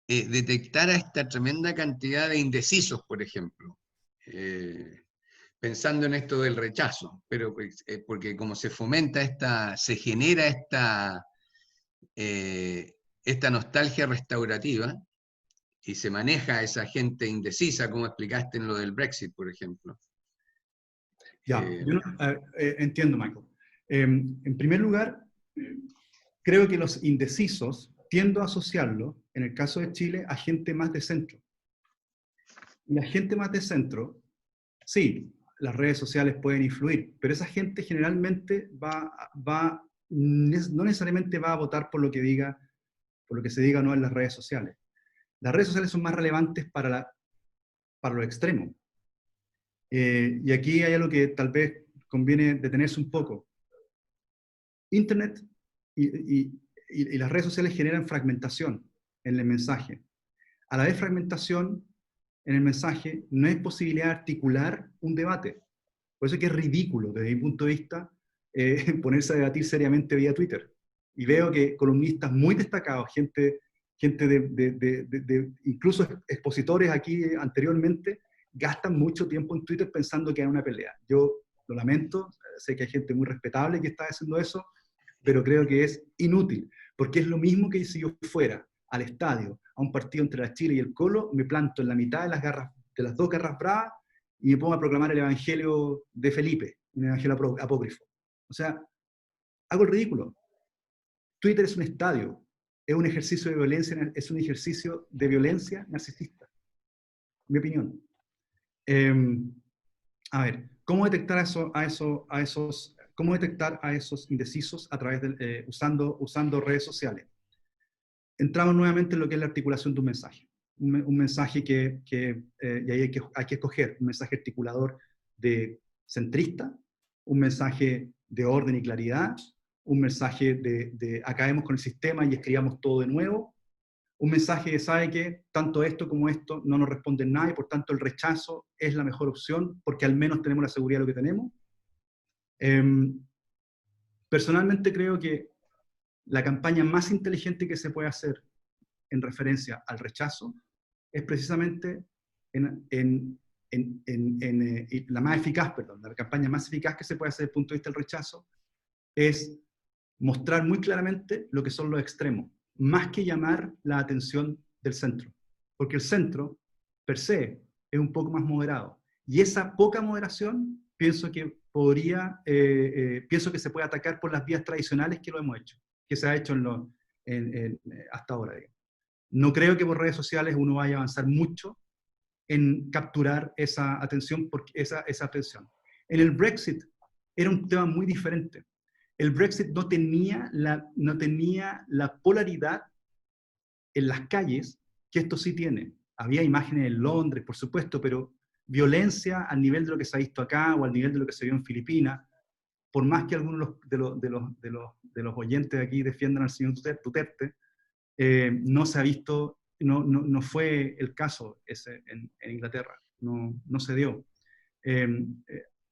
detectar a esta tremenda cantidad de indecisos, por ejemplo? Pensando en esto del rechazo, pero porque como se fomenta se genera esta nostalgia restaurativa y se maneja a esa gente indecisa, como explicaste en lo del Brexit, por ejemplo. Ya, yo entiendo, Michael. En primer lugar, creo que los indecisos tiendo a asociarlo, en el caso de Chile, a gente más de centro. Y la gente más de centro, sí, las redes sociales pueden influir, pero esa gente generalmente no necesariamente va a votar por lo que se diga o no en las redes sociales. Las redes sociales son más relevantes para lo extremo. Y aquí hay algo que tal vez conviene detenerse un poco. Internet y las redes sociales generan fragmentación en el mensaje. A la vez fragmentación en el mensaje no es posibilidad de articular un debate. Por eso es que es ridículo, desde mi punto de vista, ponerse a debatir seriamente vía Twitter. Y veo que columnistas muy destacados, gente incluso expositores aquí anteriormente, gastan mucho tiempo en Twitter pensando que hay una pelea. Yo lo lamento, sé que hay gente muy respetable que está haciendo eso, pero creo que es inútil, porque es lo mismo que si yo fuera al estadio, a un partido entre la Chile y el Colo, me planto en la mitad de las dos garras bravas y me pongo a proclamar el evangelio de Felipe, un evangelio apócrifo. O sea, hago el ridículo. Twitter es un estadio, es un ejercicio de violencia narcisista, mi opinión. A ver, ¿cómo detectar cómo detectar a esos indecisos a través de usando redes sociales? Entramos nuevamente en lo que es la articulación de un mensaje. Un mensaje y ahí hay que escoger un mensaje articulador de centrista, un mensaje de orden y claridad, un mensaje de acabemos con el sistema y escribamos todo de nuevo, un mensaje que sabe que tanto esto como esto no nos responden nada y por tanto el rechazo es la mejor opción porque al menos tenemos la seguridad de lo que tenemos. Personalmente creo que la campaña más inteligente que se puede hacer en referencia al rechazo es precisamente la más eficaz, perdón, la campaña más eficaz que se puede hacer desde el punto de vista del rechazo es mostrar muy claramente lo que son los extremos, más que llamar la atención del centro, porque el centro, per se, es un poco más moderado, y esa poca moderación pienso que pienso que se puede atacar por las vías tradicionales que lo hemos hecho, que se ha hecho hasta ahora, digamos. No creo que por redes sociales uno vaya a avanzar mucho en capturar esa atención, porque esa atención. En el Brexit era un tema muy diferente. El Brexit no tenía la polaridad en las calles que esto sí tiene. Había imágenes en Londres, por supuesto, pero violencia al nivel de lo que se ha visto acá o al nivel de lo que se vio en Filipinas, por más que algunos de los oyentes de aquí defiendan al señor Duterte, no se ha visto, no fue el caso ese en Inglaterra, no se dio.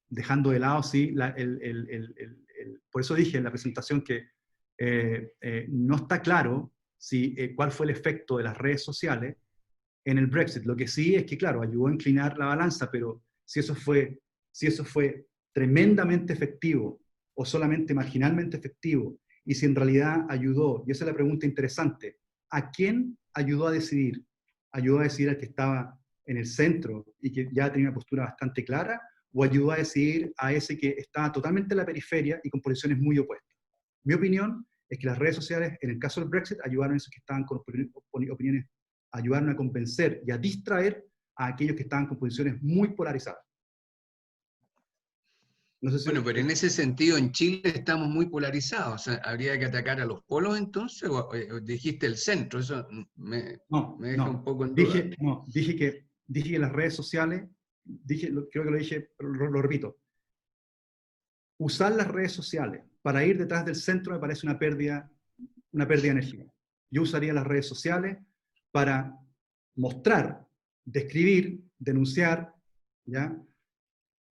Dejando de lado, sí, por eso dije en la presentación que no está claro cuál fue el efecto de las redes sociales en el Brexit. Lo que sí es que, claro, ayudó a inclinar la balanza, pero si eso fue tremendamente efectivo o solamente marginalmente efectivo, y si en realidad ayudó, y esa es la pregunta interesante, ¿a quién ayudó a decidir? ¿Ayudó a decidir al que estaba en el centro y que ya tenía una postura bastante clara? ¿O ayudó a decidir a ese que estaba totalmente en la periferia y con posiciones muy opuestas? Mi opinión es que las redes sociales, en el caso del Brexit, ayudaron a esos que estaban con opiniones, ayudaron a convencer y a distraer a aquellos que estaban con posiciones muy polarizadas. No sé si Bueno, pero en ese sentido en Chile estamos muy polarizados. O sea, ¿habría que atacar a los polos entonces? ¿O dijiste el centro? Eso me deja un poco en duda. Dije que las redes sociales, creo que lo dije, pero lo repito. Usar las redes sociales para ir detrás del centro me parece una pérdida de energía. Yo usaría las redes sociales para mostrar, describir, denunciar, ¿ya?,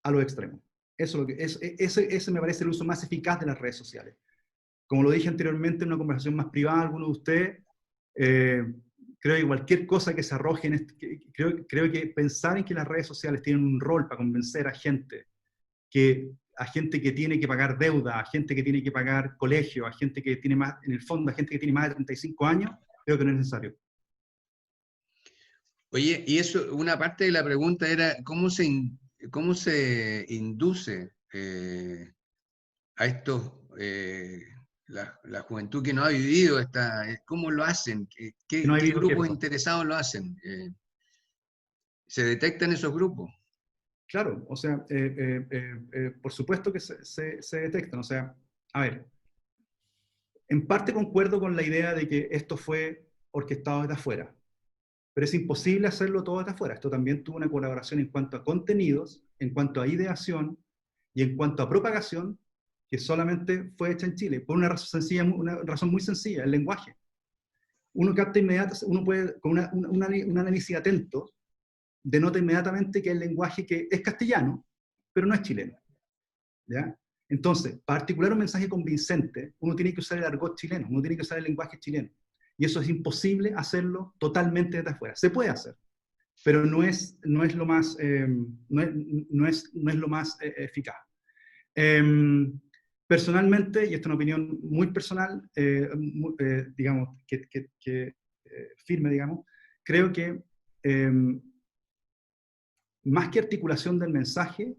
a los extremos. Ese me parece el uso más eficaz de las redes sociales. Como lo dije anteriormente en una conversación más privada, algunos de ustedes, creo que cualquier cosa que se arroje en creo que pensar en que las redes sociales tienen un rol para convencer a gente que tiene que pagar deuda, a gente que tiene que pagar colegio, a gente que tiene más, en el fondo, a gente que tiene más de 35 años, creo que no es necesario. Oye, y eso, una parte de la pregunta era, ¿cómo se induce a estos, la juventud que no ha vivido cómo lo hacen? ¿Qué No hay grupos interesados lo hacen? ¿Se detectan esos grupos? Claro, o sea, por supuesto que se detectan. O sea, a ver, en parte concuerdo con la idea de que esto fue orquestado desde afuera, pero es imposible hacerlo todo desde afuera. Esto también tuvo una colaboración en cuanto a contenidos, en cuanto a ideación y en cuanto a propagación, que solamente fue hecha en Chile, por una razón muy sencilla, el lenguaje. Uno capta inmediatamente, uno puede, con un análisis atento, denota inmediatamente que el lenguaje que es castellano, pero no es chileno, ¿ya? Entonces, para articular un mensaje convincente, uno tiene que usar el argot chileno, uno tiene que usar el lenguaje chileno. Y eso es imposible hacerlo totalmente desde afuera. Se puede hacer, pero no es lo más, no es lo más eficaz. Personalmente, y esta es una opinión muy personal, digamos, firme, digamos, creo que más que articulación del mensaje,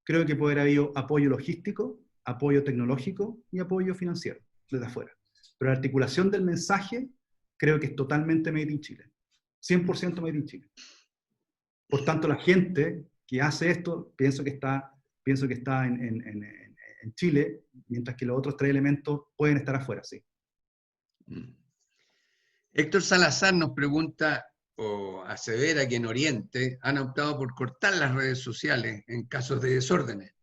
creo que puede haber habido apoyo logístico, apoyo tecnológico y apoyo financiero desde afuera. Pero la articulación del mensaje creo que es totalmente made in Chile. 100% made in Chile. Por tanto, la gente que hace esto, pienso que está en Chile, mientras que los otros 3 elementos pueden estar afuera, sí. Héctor Salazar nos pregunta, o asevera que en Oriente han optado por cortar las redes sociales en casos de desórdenes.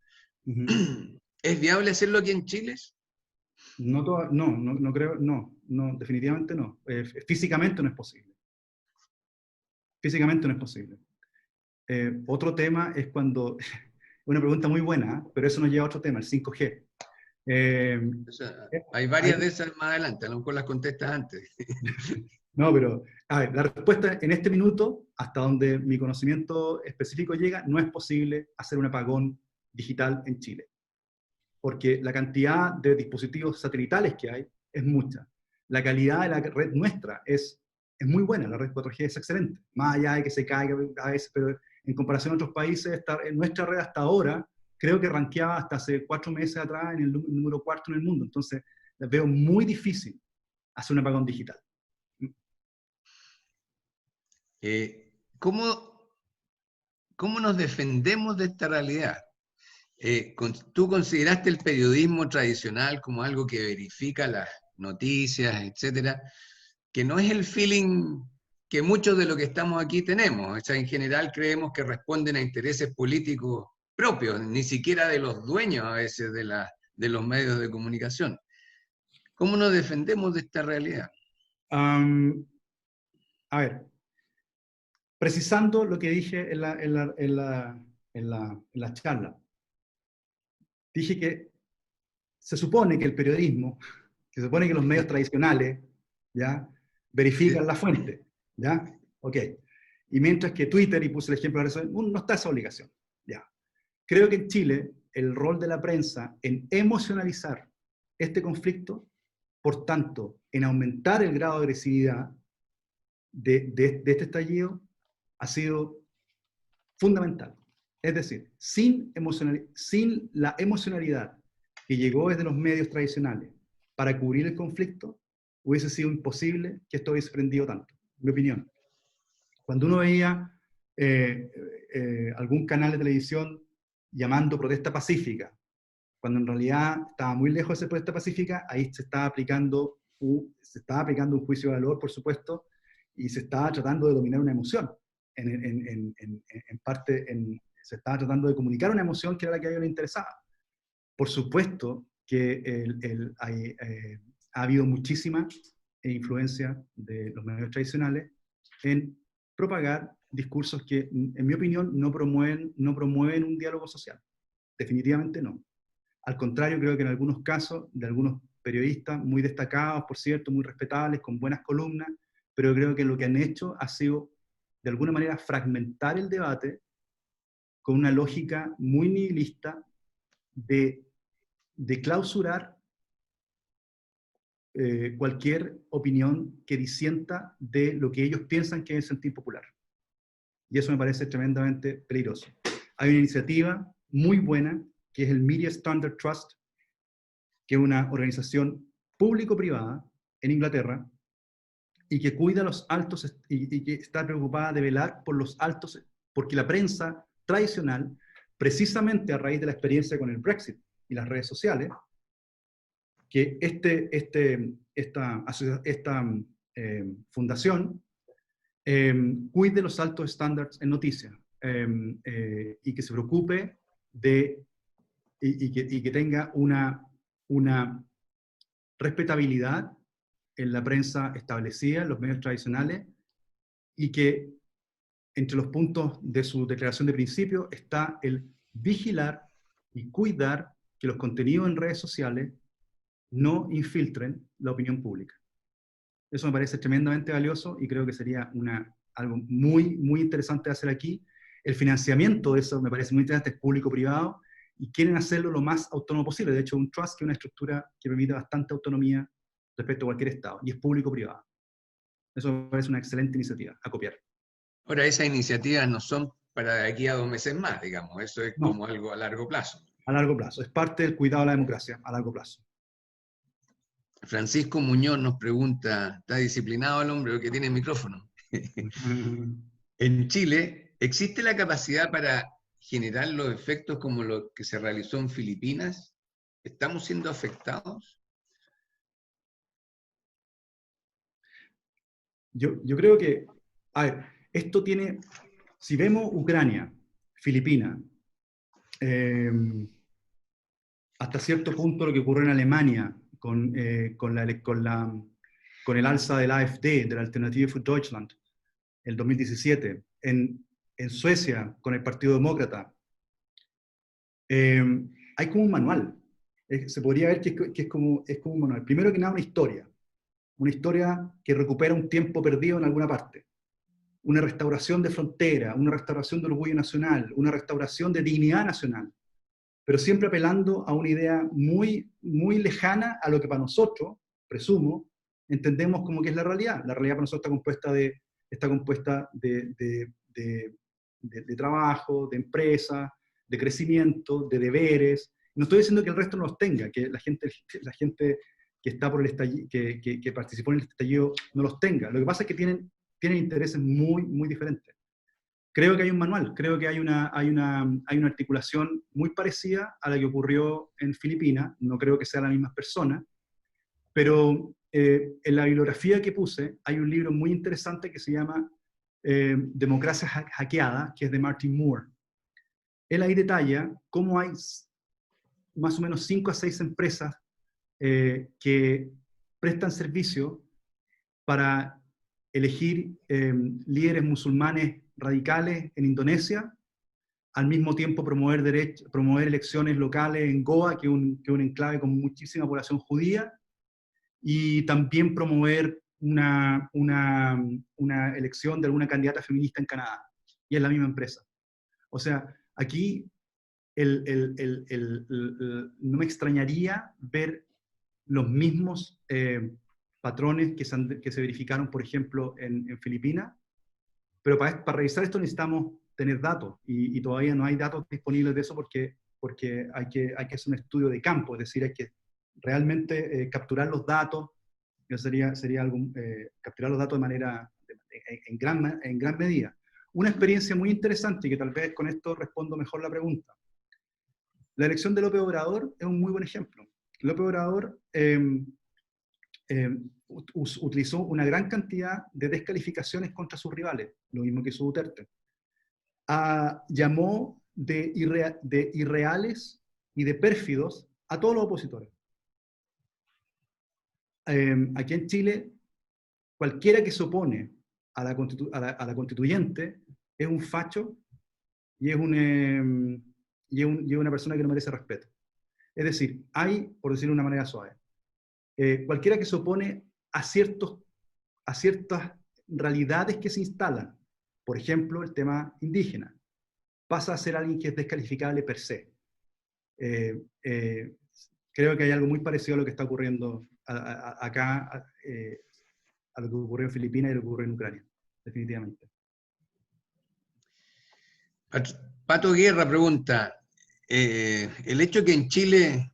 ¿Es viable hacerlo aquí en Chile? No creo, definitivamente no. Físicamente no es posible. Físicamente no es posible. Otro tema es cuando, una pregunta muy buena, pero eso nos lleva a otro tema, el 5G. O sea, hay varias de esas más adelante, a lo mejor las contestas antes. No, pero a ver, la respuesta en este minuto, hasta donde mi conocimiento específico llega, no es posible hacer un apagón digital en Chile. Porque la cantidad de dispositivos satelitales que hay es mucha. La calidad de la red nuestra es muy buena, la red 4G es excelente. Más allá de que se caiga a veces, pero en comparación a otros países, en nuestra red hasta ahora, creo que rankeaba hasta hace 4 meses atrás en el número 4 en el mundo. Entonces, veo muy difícil hacer un apagón digital. ¿Cómo nos defendemos de esta realidad? ¿Tú consideraste el periodismo tradicional como algo que verifica las noticias, etcétera, que no es el feeling que muchos de los que estamos aquí tenemos? O sea, en general creemos que responden a intereses políticos propios, ni siquiera de los dueños a veces de los medios de comunicación. ¿Cómo nos defendemos de esta realidad? A ver, precisando lo que dije en la charla, dije que se supone que el periodismo, que se supone que los medios tradicionales, ¿ya?, verifican la fuente, ¿ya? Ok. Y mientras que Twitter, y puse el ejemplo de eso, no está esa obligación, ¿ya? Creo que en Chile el rol de la prensa en emocionalizar este conflicto, por tanto, en aumentar el grado de agresividad de este estallido, ha sido fundamental. Es decir, sin la emocionalidad que llegó desde los medios tradicionales para cubrir el conflicto, hubiese sido imposible que esto hubiese prendido tanto, en mi opinión. Cuando uno veía algún canal de televisión llamando protesta pacífica, cuando en realidad estaba muy lejos de ser protesta pacífica, ahí se estaba aplicando un juicio de valor, por supuesto, y se estaba tratando de dominar una emoción. En parte, se estaba tratando de comunicar una emoción que era la que a ellos les interesaba. Por supuesto que ha habido muchísima influencia de los medios tradicionales en propagar discursos que, en mi opinión, no promueven un diálogo social. Definitivamente no. Al contrario, creo que en algunos casos, de algunos periodistas muy destacados, por cierto, muy respetables, con buenas columnas, pero creo que lo que han hecho ha sido, de alguna manera, fragmentar el debate con una lógica muy nihilista de clausurar cualquier opinión que disienta de lo que ellos piensan que es el sentir popular. Y eso me parece tremendamente peligroso. Hay una iniciativa muy buena, que es el Media Standard Trust, que es una organización público-privada en Inglaterra, y que cuida los altos, y que está preocupada de velar por los altos, porque la prensa tradicional, precisamente a raíz de la experiencia con el Brexit y las redes sociales, que esta fundación cuide los altos estándares en noticias, y que se preocupe de, y que tenga una respetabilidad en la prensa establecida, en los medios tradicionales, y que entre los puntos de su declaración de principio está el vigilar y cuidar que los contenidos en redes sociales no infiltren la opinión pública. Eso me parece tremendamente valioso y creo que sería algo muy, muy interesante de hacer aquí. El financiamiento de eso me parece muy interesante, es público-privado, y quieren hacerlo lo más autónomo posible. De hecho, un trust que es una estructura que permite bastante autonomía respecto a cualquier Estado, y es público-privado. Eso me parece una excelente iniciativa a copiar. Ahora, esas iniciativas no son para de aquí a 2 meses más, digamos, eso es como algo a largo plazo. A largo plazo, es parte del cuidado de la democracia, a largo plazo. Francisco Muñoz nos pregunta, ¿está disciplinado el hombre que tiene el micrófono? En Chile, ¿existe la capacidad para generar los efectos como lo que se realizó en Filipinas? ¿Estamos siendo afectados? Yo creo que, a ver, esto tiene, si vemos Ucrania, Filipinas, hasta cierto punto lo que ocurrió en Alemania con el alza del AfD, de la Alternative für Deutschland, el 2017, en Suecia con el Partido Demócrata, hay como un manual. Se podría ver que es como un manual. Primero que nada, una historia que recupera un tiempo perdido en alguna parte, una restauración de frontera, una restauración de orgullo nacional, una restauración de dignidad nacional, pero siempre apelando a una idea muy, muy lejana a lo que para nosotros, presumo, entendemos como que es la realidad. La realidad para nosotros está compuesta de trabajo, de empresa, de crecimiento, de deberes. No estoy diciendo que el resto no los tenga, que la gente que está por el estallido, que participó en el estallido no los tenga. Lo que pasa es que tienen intereses muy, muy diferentes. Creo que hay un manual, creo que hay una articulación muy parecida a la que ocurrió en Filipinas. No creo que sean las mismas personas, pero en la bibliografía que puse hay un libro muy interesante que se llama Democracia Hackeada, que es de Martin Moore. Él ahí detalla cómo hay más o menos 5 a 6 empresas que prestan servicio para elegir líderes musulmanes radicales en Indonesia, al mismo tiempo promover elecciones locales en Goa, que es un enclave con muchísima población judía, y también promover una elección de alguna candidata feminista en Canadá, y es la misma empresa. O sea, aquí no me extrañaría ver los mismos patrones que se verificaron, por ejemplo, en Filipinas, pero para revisar esto necesitamos tener datos, y todavía no hay datos disponibles de eso porque hay que hacer un estudio de campo, es decir, hay que realmente capturar los datos, sería algo, capturar los datos de manera, en gran medida. Una experiencia muy interesante, y que tal vez con esto respondo mejor la pregunta. La elección de López Obrador es un muy buen ejemplo. López Obrador utilizó una gran cantidad de descalificaciones contra sus rivales, lo mismo que hizo Duterte. Llamó de irreales y de pérfidos a todos los opositores. Aquí en Chile, cualquiera que se opone a la constituyente es un facho y es una persona que no merece respeto. Es decir, hay, por decirlo de una manera suave, cualquiera que se opone a ciertas realidades que se instalan, por ejemplo, el tema indígena, pasa a ser alguien que es descalificable per se. Creo que hay algo muy parecido a lo que está ocurriendo acá, a lo que ocurrió en Filipinas y lo que ocurrió en Ucrania, definitivamente. Pato Guerra pregunta, el hecho que en Chile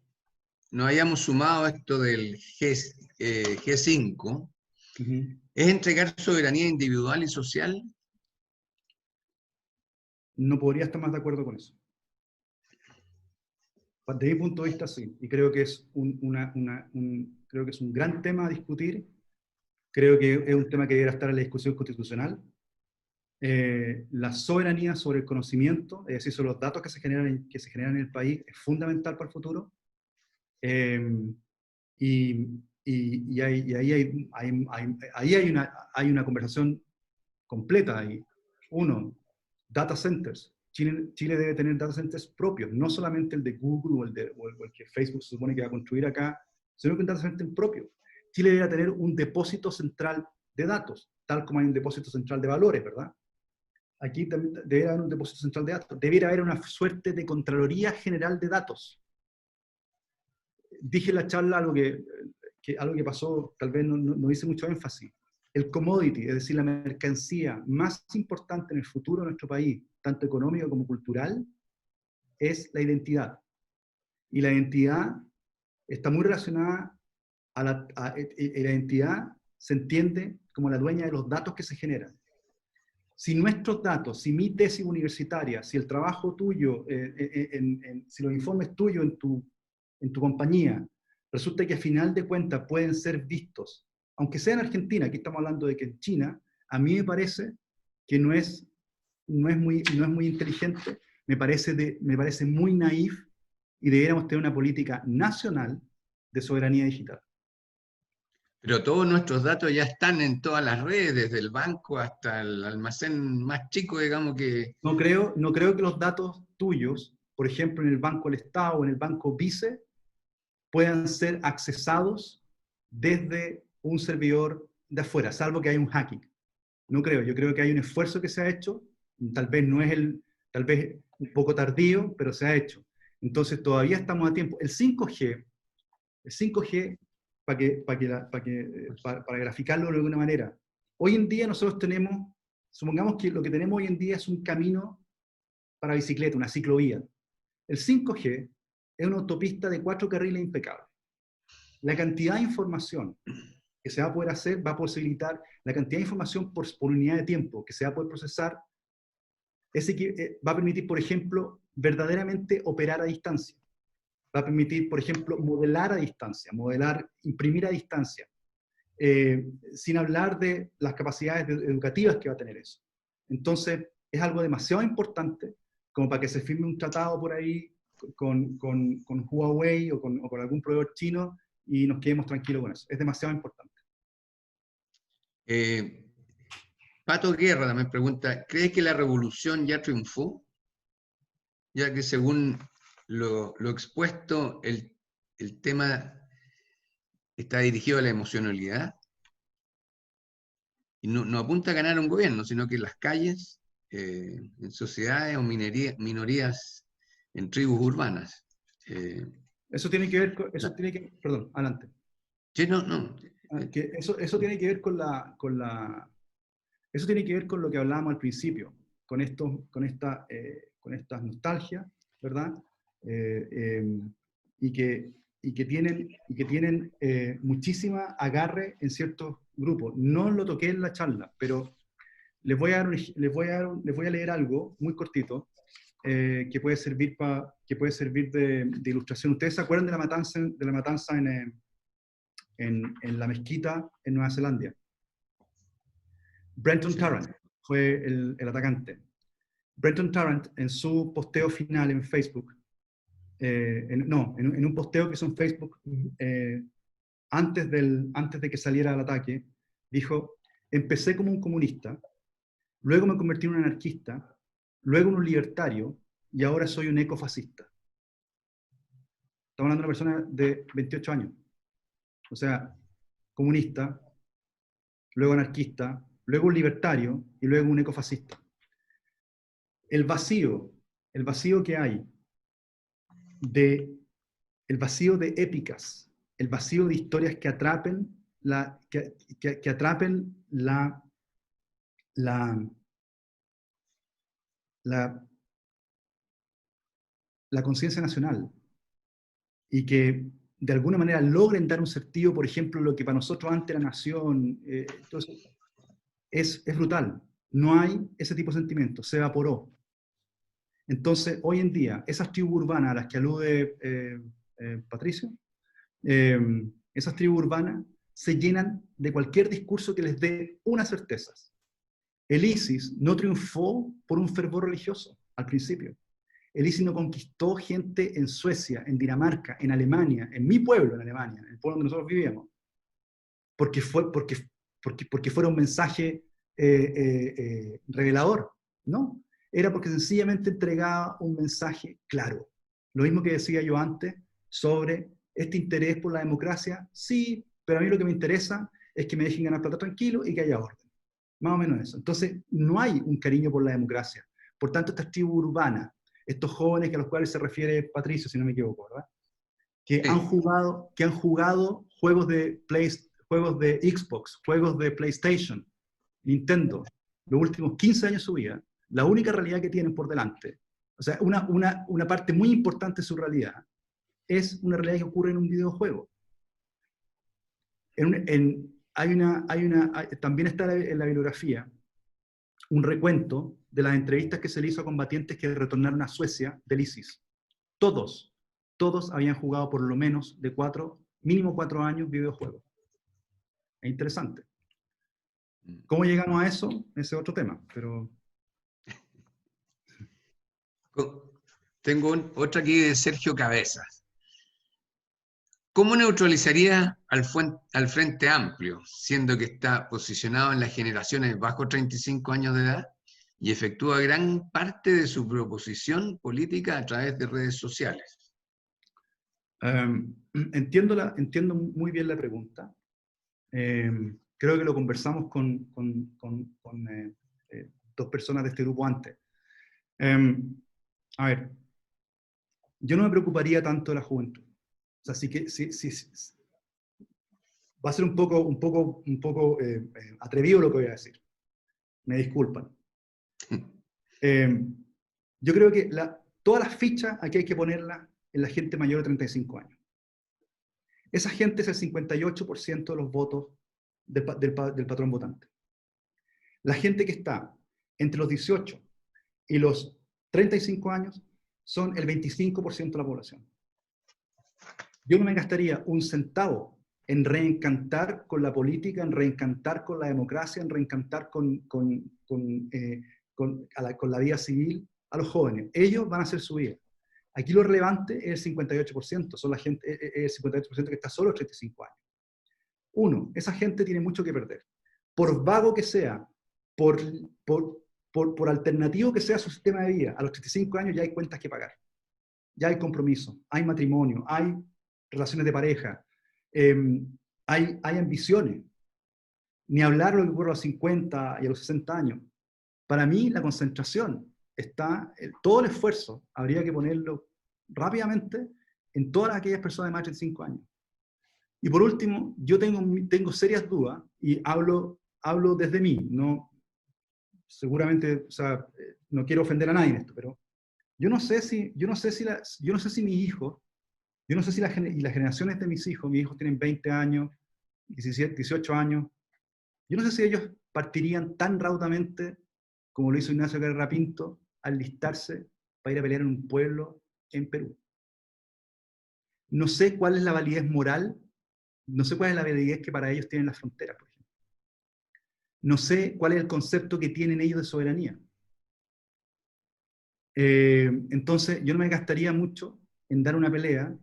nos hayamos sumado a esto del G5, ¿es entregar soberanía individual y social? No podría estar más de acuerdo con eso. Desde mi punto de vista, sí. Y creo que es creo que es un gran tema a discutir. Creo que es un tema que debería estar en la discusión constitucional. La soberanía sobre el conocimiento, es decir, sobre los datos que se generan en el país, es fundamental para el futuro. Y ahí hay una conversación completa. Uno, data centers. Chile debe tener data centers propios, no solamente el de Google o el que Facebook se supone que va a construir acá, sino que un data center propio. Chile debe tener un depósito central de datos, tal como hay un depósito central de valores, ¿verdad? Aquí también debe haber un depósito central de datos. Debería haber una suerte de Contraloría General de Datos. Dije en la charla algo que pasó, tal vez no hice mucho énfasis. El commodity, es decir, la mercancía más importante en el futuro de nuestro país, tanto económico como cultural, es la identidad. Y la identidad está muy relacionada la identidad se entiende como la dueña de los datos que se generan. Si nuestros datos, si mi tesis universitaria, si el trabajo tuyo, si los informes tuyos en tu compañía, resulta que a final de cuentas pueden ser vistos, aunque sea en Argentina, aquí estamos hablando de que en China, a mí me parece que no es muy inteligente, me parece muy naif, y deberíamos tener una política nacional de soberanía digital. Pero todos nuestros datos ya están en todas las redes, desde el banco hasta el almacén más chico, digamos que... No creo que los datos tuyos, por ejemplo, en el Banco del Estado o en el Banco Vice, puedan ser accesados desde un servidor de afuera, salvo que haya un hacking. No creo, yo creo que hay un esfuerzo que se ha hecho, tal vez un poco tardío, pero se ha hecho. Entonces todavía estamos a tiempo. El 5G, para graficarlo de alguna manera, hoy en día nosotros supongamos que lo que tenemos hoy en día es un camino para bicicleta, una ciclovía. El 5G es una autopista de 4 carriles impecable. La cantidad de información que se va a poder hacer va a posibilitar la cantidad de información por unidad de tiempo que se va a poder procesar, va a permitir, por ejemplo, verdaderamente operar a distancia. Va a permitir, por ejemplo, modelar a distancia, imprimir a distancia, sin hablar de las capacidades educativas que va a tener eso. Entonces, es algo demasiado importante como para que se firme un tratado por ahí con Huawei o con algún proveedor chino y nos quedemos tranquilos con eso. Es demasiado importante. Pato Guerra también pregunta, ¿crees que la revolución ya triunfó? Ya que según lo expuesto, el tema está dirigido a la emocionalidad y no apunta a ganar un gobierno, sino que en las calles, en sociedades o minorías en tribus urbanas. Eso tiene que ver con, perdón, adelante. Sí, no. Que eso tiene que ver eso tiene que ver con lo que hablábamos al principio, con estas nostalgias, ¿verdad? Y que que tienen muchísima agarre en ciertos grupos. No lo toqué en la charla, pero les voy a leer algo muy cortito que puede servir de ilustración. ¿Ustedes se acuerdan de la matanza en la mezquita en Nueva Zelanda? Brenton Tarrant fue el atacante. Brenton Tarrant, en su posteo final en Facebook, en un posteo que hizo en Facebook antes de que saliera el ataque, dijo: empecé como un comunista, luego me convertí en un anarquista, luego en un libertario, y ahora soy un ecofascista. Estamos hablando de una persona de 28 años. O sea, comunista, luego anarquista, luego un libertario, y luego un ecofascista. El vacío que hay el vacío de épicas, el vacío de historias que atrapen la conciencia nacional, y que de alguna manera logren dar un sentido, por ejemplo, lo que para nosotros antes era nación, entonces, es brutal. No hay ese tipo de sentimientos, se evaporó. Entonces, hoy en día, esas tribus urbanas a las que alude Patricio, esas tribus urbanas se llenan de cualquier discurso que les dé unas certezas. El ISIS no triunfó por un fervor religioso al principio. El ISIS no conquistó gente en Suecia, en Dinamarca, en Alemania, en mi pueblo en Alemania, en el pueblo donde nosotros vivíamos, porque fuera un mensaje revelador, ¿no? Era porque sencillamente entregaba un mensaje claro. Lo mismo que decía yo antes sobre este interés por la democracia. Sí, pero a mí lo que me interesa es que me dejen ganar plata tranquilo y que haya orden. Más o menos eso. Entonces, no hay un cariño por la democracia. Por tanto, estas tribus urbanas, estos jóvenes a los cuales se refiere Patricio, si no me equivoco, ¿verdad? Que han jugado juegos de Xbox, juegos de PlayStation, Nintendo, los últimos 15 años de su vida, la única realidad que tienen por delante, o sea, una parte muy importante de su realidad, es una realidad que ocurre en un videojuego. También está en la bibliografía un recuento de las entrevistas que se le hizo a combatientes que retornaron a Suecia del ISIS. Todos habían jugado por lo menos mínimo 4 años videojuegos. Es interesante. ¿Cómo llegamos a eso? Ese es otro tema, pero... Tengo otra aquí de Sergio Cabezas. ¿Cómo neutralizaría al Frente Amplio, siendo que está posicionado en las generaciones bajo 35 años de edad y efectúa gran parte de su proposición política a través de redes sociales? Entiendo muy bien la pregunta. Creo que lo conversamos con dos personas de este grupo antes. A ver, yo no me preocuparía tanto de la juventud. O sea, sí, va a ser un poco atrevido lo que voy a decir. Me disculpan. Yo creo que todas las fichas aquí hay que ponerlas en la gente mayor de 35 años. Esa gente es el 58% de los votos del patrón votante. La gente que está entre los 18 y los 35 años son el 25% de la población. Yo no me gastaría un centavo en reencantar con la política, en reencantar con la democracia, en reencantar con la vida civil a los jóvenes. Ellos van a hacer su vida. Aquí lo relevante es el 58%, son la gente, el 58% que está solo a los 35 años. Uno, esa gente tiene mucho que perder. Por vago que sea, por alternativo que sea su sistema de vida, a los 35 años ya hay cuentas que pagar. Ya hay compromiso, hay matrimonio, hay relaciones de pareja, hay ambiciones. Ni hablar lo que ocurre a los 50 y a los 60 años. Para mí la concentración está, todo el esfuerzo habría que ponerlo rápidamente en todas aquellas personas de más de 35 años. Y por último, yo tengo serias dudas, y hablo desde mí, no, seguramente, o sea, no quiero ofender a nadie en esto, pero yo no sé si mis hijos Yo no sé si las generaciones de mis hijos tienen 20 años, 17, 18 años, yo no sé si ellos partirían tan raudamente como lo hizo Ignacio Carrera Pinto al listarse para ir a pelear en un pueblo en Perú. No sé cuál es la validez moral, no sé cuál es la validez que para ellos tienen las fronteras, por ejemplo. No sé cuál es el concepto que tienen ellos de soberanía. Entonces, yo no me gastaría mucho en dar una pelea,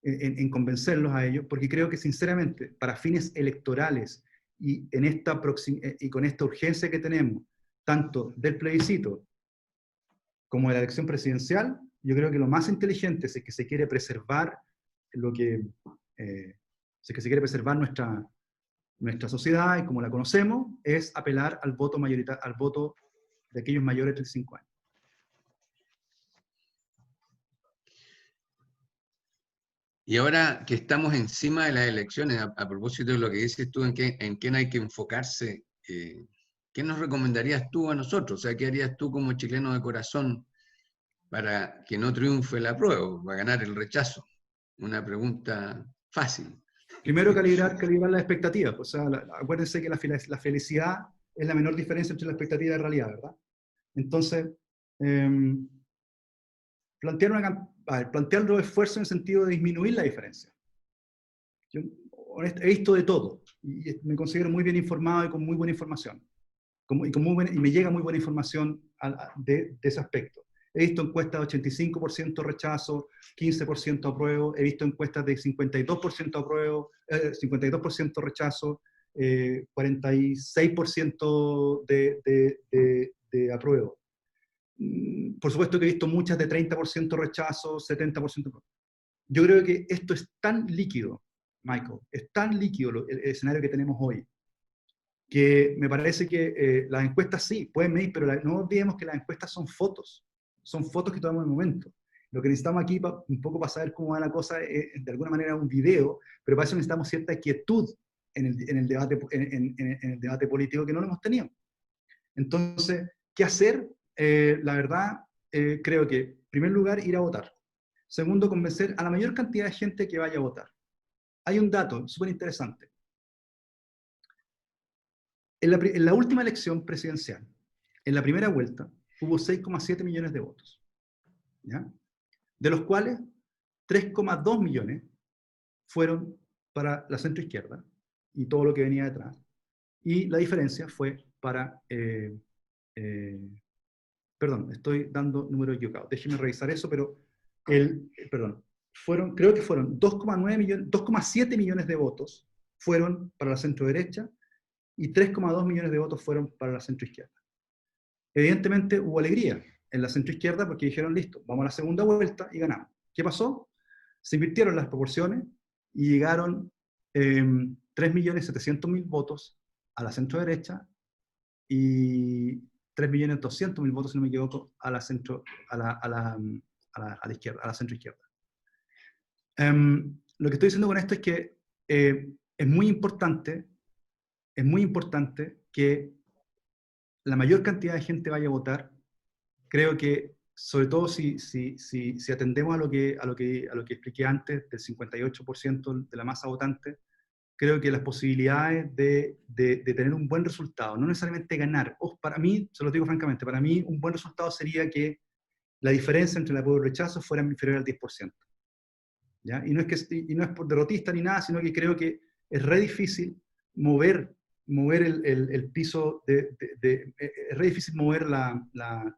en convencerlos a ellos, porque creo que sinceramente, para fines electorales y, y con esta urgencia que tenemos, tanto del plebiscito como de la elección presidencial, yo creo que lo más inteligente, si es que se quiere preservar si es que se quiere preservar nuestra sociedad y como la conocemos, es apelar al voto mayoritario, al voto de aquellos mayores de 35 años. Y ahora que estamos encima de las elecciones, a propósito de lo que dices tú, en quién hay que enfocarse, ¿qué nos recomendarías tú a nosotros? O sea, ¿qué harías tú como chileno de corazón para que no triunfe el apruebo, para ganar el rechazo? Una pregunta fácil. Primero, calibrar las expectativas. O sea, acuérdense que la felicidad es la menor diferencia entre la expectativa y la realidad, ¿verdad? Entonces, plantear los esfuerzos en el sentido de disminuir la diferencia. Yo he visto de todo y me considero muy bien informado y con muy buena información. Y me llega muy buena información de ese aspecto. He visto encuestas de 85% rechazo, 15% apruebo, he visto encuestas de 52% apruebo, 52% rechazo, 46% de apruebo. Por supuesto que he visto muchas de 30% rechazo, 70% apruebo. Yo creo que esto es tan líquido, Michael, es tan líquido el escenario que tenemos hoy, que me parece que las encuestas sí, pueden medir, pero no olvidemos que las encuestas son fotos que tomamos en el momento. Lo que necesitamos aquí, un poco para saber cómo va la cosa, es de alguna manera un video, pero para eso necesitamos cierta quietud en el debate político que no lo hemos tenido. Entonces, ¿qué hacer? La verdad, creo que, en primer lugar, ir a votar. Segundo, convencer a la mayor cantidad de gente que vaya a votar. Hay un dato súper interesante. En la última elección presidencial, en la primera vuelta, hubo 6,7 millones de votos, ¿ya? De los cuales 3,2 millones fueron para la centroizquierda y todo lo que venía detrás, y la diferencia fue para... perdón, estoy dando números equivocados, déjenme revisar eso, pero creo que fueron 2,7 millones de votos fueron para la centro-derecha y 3,2 millones de votos fueron para la centroizquierda. Evidentemente hubo alegría en la centroizquierda porque dijeron, listo, vamos a la segunda vuelta y ganamos. ¿Qué pasó? Se invirtieron las proporciones y llegaron 3.700.000 votos a la centro-derecha y 3.200.000 votos, si no me equivoco, a la izquierda, a la centroizquierda. Lo que estoy diciendo con esto es que es muy importante que la mayor cantidad de gente vaya a votar. Creo que, sobre todo si atendemos a lo que expliqué antes, del 58% de la masa votante, creo que las posibilidades de tener un buen resultado, no necesariamente ganar, para mí, se lo digo francamente, para mí un buen resultado sería que la diferencia entre el apruebo y el rechazo fuera inferior al 10%. ¿Ya? Y no es por derrotista ni nada, sino que creo que es re difícil mover el piso, es re difícil mover la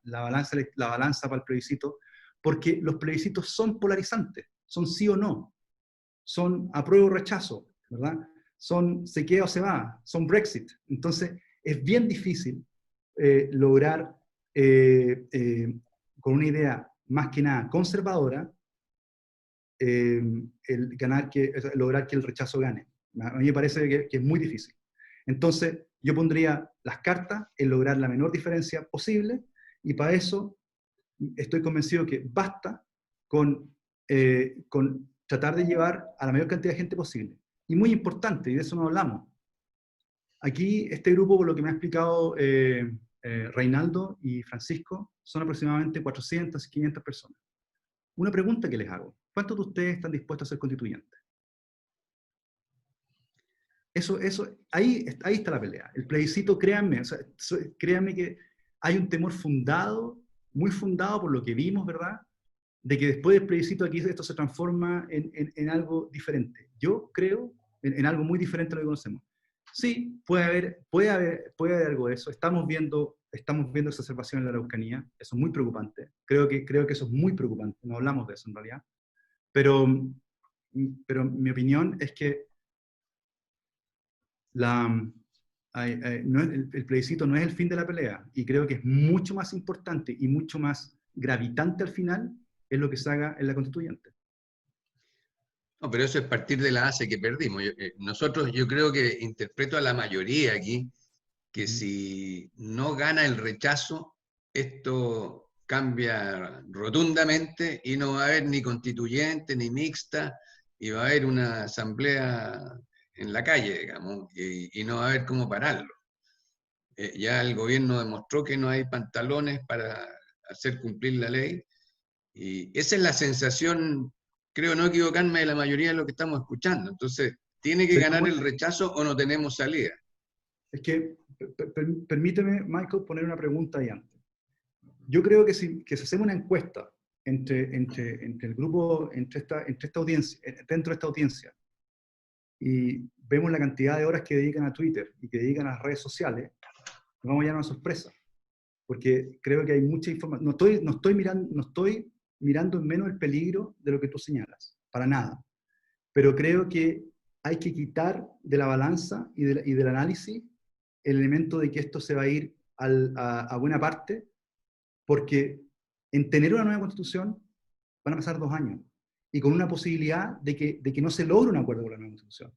balanza para el plebiscito, porque los plebiscitos son polarizantes, son sí o no, son apruebo o rechazo, ¿verdad? Son se queda o se va, son Brexit. Entonces, es bien difícil lograr, con una idea más que nada conservadora, lograr que el rechazo gane. A mí me parece que es muy difícil. Entonces, yo pondría las cartas en lograr la menor diferencia posible, y para eso estoy convencido que basta con tratar de llevar a la mayor cantidad de gente posible. Y muy importante, y de eso no hablamos, aquí este grupo, por lo que me ha explicado Reinaldo y Francisco, son aproximadamente 400 y 500 personas. Una pregunta que les hago: ¿Cuántos de ustedes están dispuestos a ser constituyentes? Ahí está la pelea. El plebiscito, créanme, o sea, créanme que hay un temor fundado, muy fundado por lo que vimos, ¿verdad? De que después del plebiscito aquí esto se transforma en algo diferente. Yo creo en algo muy diferente a lo que conocemos. Sí, puede haber algo de eso. Estamos viendo esa observación en la Araucanía. Eso es muy preocupante. Creo que eso es muy preocupante. No hablamos de eso en realidad. Pero mi opinión es que el plebiscito no es el fin de la pelea, y creo que es mucho más importante y mucho más gravitante al final es lo que se haga en la constituyente. No, pero eso es partir de la base que perdimos. Yo creo que interpreto a la mayoría aquí que si no gana el rechazo, esto cambia rotundamente y no va a haber ni constituyente ni mixta, y va a haber una asamblea en la calle, digamos, y no va a haber cómo pararlo. Ya el gobierno demostró que no hay pantalones para hacer cumplir la ley, y esa es la sensación, creo no equivocarme, de la mayoría de lo que estamos escuchando. Entonces, ¿tiene que ganar el rechazo o no tenemos salida? Es que, permíteme, Michael, poner una pregunta ahí antes. Yo creo que si hacemos una encuesta entre el grupo, dentro de esta audiencia, y vemos la cantidad de horas que dedican a Twitter y que dedican a las redes sociales, nos vamos a llevar una sorpresa. Porque creo que hay mucha información. No estoy mirando en menos el peligro de lo que tú señalas, para nada. Pero creo que hay que quitar de la balanza y del análisis el elemento de que esto se va a ir a buena parte, porque en tener una nueva constitución van a pasar 2 años, y con una posibilidad de que no se logre un acuerdo con la nueva constitución.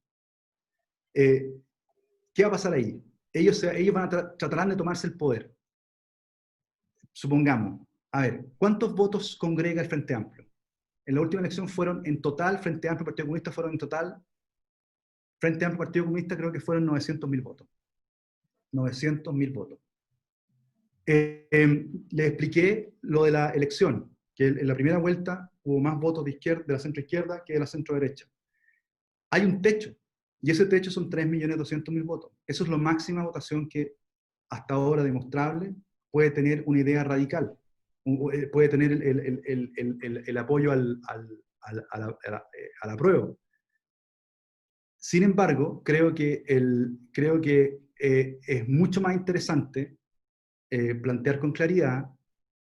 ¿Qué va a pasar ahí? Ellos van a tratarán de tomarse el poder. Supongamos, a ver, ¿cuántos votos congrega el Frente Amplio? En la última elección fueron en total, Frente Amplio y Partido Comunista fueron en total, Frente Amplio y Partido Comunista creo que fueron 900.000 votos. 900.000 votos. Les expliqué lo de la elección, que en la primera vuelta hubo más votos de la centro-izquierda que de la centro-derecha. Hay un techo, y ese techo son 3.200.000 votos. Eso es la máxima votación que hasta ahora demostrable puede tener una idea radical, puede tener el apoyo al apruebo. Sin embargo, creo que es mucho más interesante plantear con claridad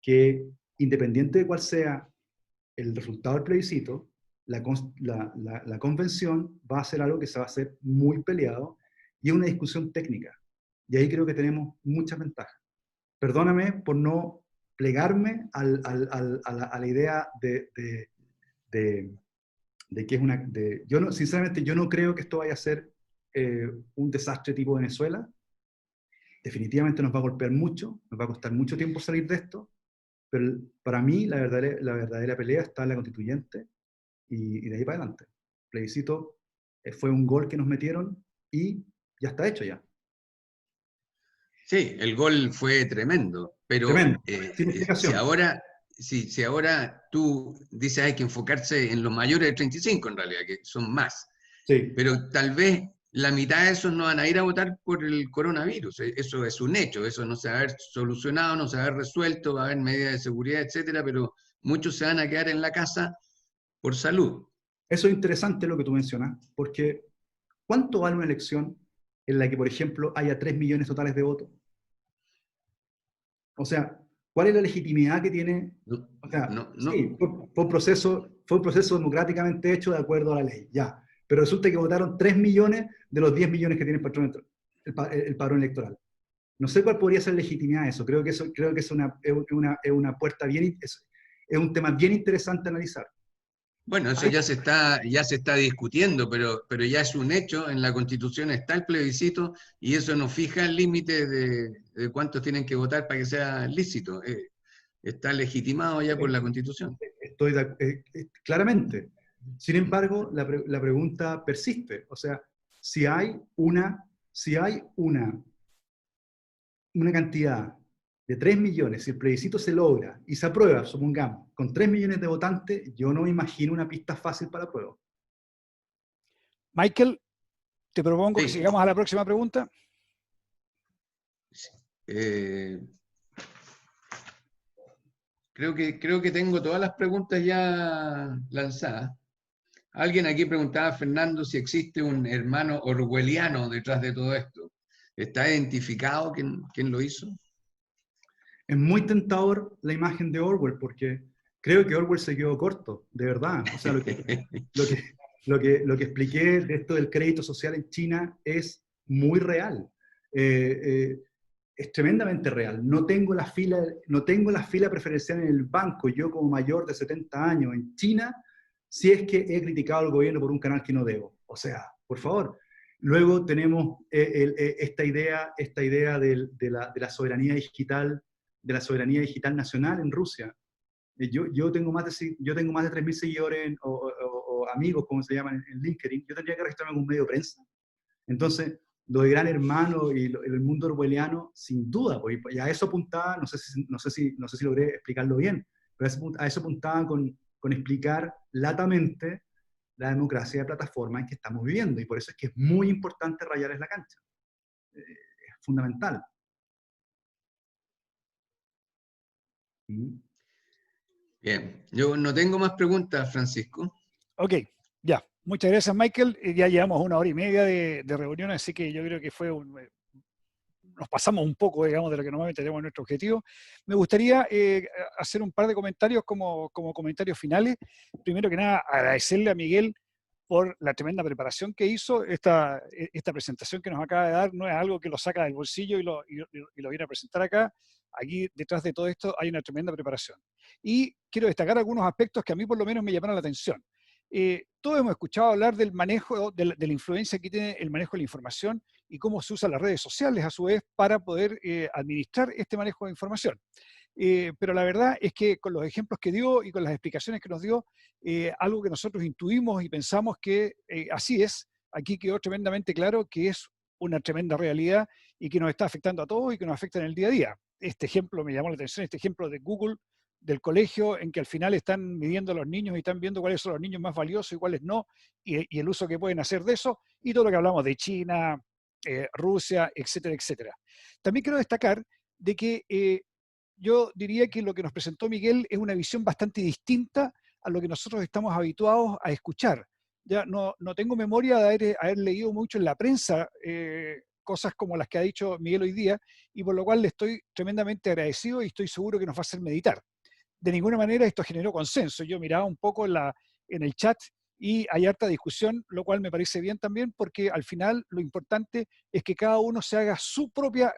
que, independiente de cuál sea el resultado del plebiscito, la convención va a ser algo que se va a hacer muy peleado, y es una discusión técnica. Y ahí creo que tenemos muchas ventajas. Perdóname por no plegarme a la idea de que es una... sinceramente, yo no creo que esto vaya a ser un desastre tipo Venezuela. Definitivamente nos va a golpear mucho, nos va a costar mucho tiempo salir de esto, pero para mí la verdadera pelea está en la constituyente, y de ahí para adelante. El plebiscito fue un gol que nos metieron y ya está hecho ya. Sí, el gol fue tremendo, pero Tremendo, sin explicación. si ahora tú dices hay que enfocarse en los mayores de 35 en realidad, que son más, Sí. pero tal vez la mitad de esos no van a ir a votar por el coronavirus. Eso es un hecho, eso no se va a haber solucionado, no se va a haber resuelto, va a haber medidas de seguridad, etcétera, pero muchos se van a quedar en la casa por salud. Eso es interesante lo que tú mencionas, porque ¿cuánto vale una elección en la que, por ejemplo, haya 3 millones totales de votos? O sea, ¿cuál es la legitimidad que tiene? O sea, sí, fue un proceso democráticamente hecho de acuerdo a la ley, ya. Pero resulta que votaron 3 millones de los 10 millones que tiene el padrón electoral. No sé cuál podría ser la legitimidad de eso. Creo que es una puerta es un tema bien interesante a analizar. Bueno, eso ya se está discutiendo, pero ya es un hecho. En la Constitución está el plebiscito, y eso no fija el límite de cuántos tienen que votar para que sea lícito. Está legitimado ya por la Constitución. Estoy claramente. Sin embargo, la pregunta persiste. O sea, si hay una cantidad de 3 millones, si el plebiscito se logra y se aprueba, supongamos, con 3 millones de votantes, yo no me imagino una pista fácil para la prueba. Michael, te propongo que Sí. sigamos a la próxima pregunta. Creo que tengo todas las preguntas ya lanzadas. Alguien aquí preguntaba, Fernando, si existe un hermano orwelliano detrás de todo esto. ¿Está identificado quién lo hizo? Es muy tentador la imagen de Orwell, porque creo que Orwell se quedó corto, de verdad. O sea, lo que expliqué de esto del crédito social en China es muy real. Es tremendamente real. No tengo la fila preferencial en el banco, yo como mayor de 70 años en China, si es que he criticado al gobierno por un canal que no debo. O sea, por favor. Luego tenemos esta idea de la soberanía digital, de la soberanía digital nacional en Rusia. Yo tengo más de 3.000 seguidores o amigos, como se llaman en LinkedIn. Yo tendría que registrarme en un medio de prensa. Entonces, lo de Gran Hermano y el mundo orwelliano, sin duda, pues, y a eso apuntaba, no sé si logré explicarlo bien, pero a eso apuntaba con explicar latamente la democracia de plataforma en que estamos viviendo, y por eso es que es muy importante rayarles la cancha. Es fundamental. Bien, yo no tengo más preguntas, Francisco. Ok, ya. Muchas gracias, Michael. Ya llevamos 1 hora y media de reunión, así que yo creo que nos pasamos un poco, digamos, de lo que normalmente tenemos en nuestro objetivo. Me gustaría hacer un par de comentarios como comentarios finales. Primero que nada, agradecerle a Miguel por la tremenda preparación que hizo. Esta presentación que nos acaba de dar no es algo que lo saca del bolsillo y lo viene a presentar acá. Aquí, detrás de todo esto, hay una tremenda preparación. Y quiero destacar algunos aspectos que a mí por lo menos me llamaron la atención. Todos hemos escuchado hablar del manejo, de la influencia que tiene el manejo de la información y cómo se usan las redes sociales a su vez para poder administrar este manejo de información. Pero la verdad es que con los ejemplos que dio y con las explicaciones que nos dio, algo que nosotros intuimos y pensamos que así es, aquí quedó tremendamente claro que es una tremenda realidad y que nos está afectando a todos y que nos afecta en el día a día. Este ejemplo me llamó la atención, este ejemplo de Google, del colegio, en que al final están midiendo a los niños y están viendo cuáles son los niños más valiosos y cuáles no, y el uso que pueden hacer de eso, y todo lo que hablamos de China, Rusia, etcétera, etcétera. También quiero destacar de que yo diría que lo que nos presentó Miguel es una visión bastante distinta a lo que nosotros estamos habituados a escuchar. Ya no tengo memoria de haber leído mucho en la prensa cosas como las que ha dicho Miguel hoy día, y por lo cual le estoy tremendamente agradecido y estoy seguro que nos va a hacer meditar. De ninguna manera esto generó consenso. Yo miraba un poco en el chat y hay harta discusión, lo cual me parece bien también, porque al final lo importante es que cada uno se haga su propia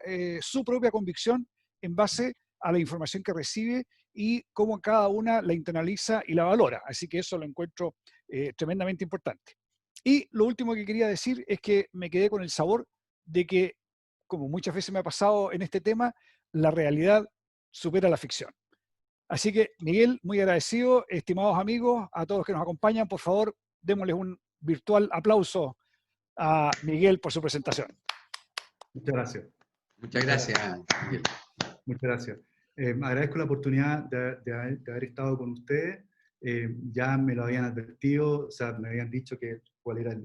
convicción en base a la información que recibe y cómo cada una la internaliza y la valora. Así que eso lo encuentro tremendamente importante. Y lo último que quería decir es que me quedé con el sabor de que, como muchas veces me ha pasado en este tema, la realidad supera la ficción. Así que, Miguel, muy agradecido. Estimados amigos, a todos los que nos acompañan, por favor, démosles un virtual aplauso a Miguel por su presentación. Muchas gracias. Muchas gracias, Miguel. Muchas gracias. Agradezco la oportunidad de haber estado con ustedes. Ya me lo habían advertido, o sea, me habían dicho cuál era,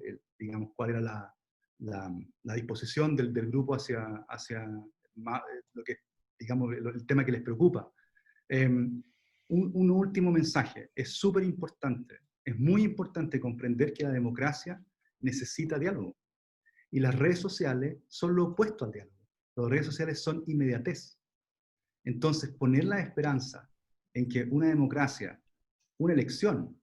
cuál era la disposición del grupo hacia lo que, digamos, el tema que les preocupa. Un último mensaje. Es súper importante, es muy importante comprender que la democracia necesita diálogo. Y las redes sociales son lo opuesto al diálogo. Las redes sociales son inmediatez. Entonces, poner la esperanza en que una democracia, una elección,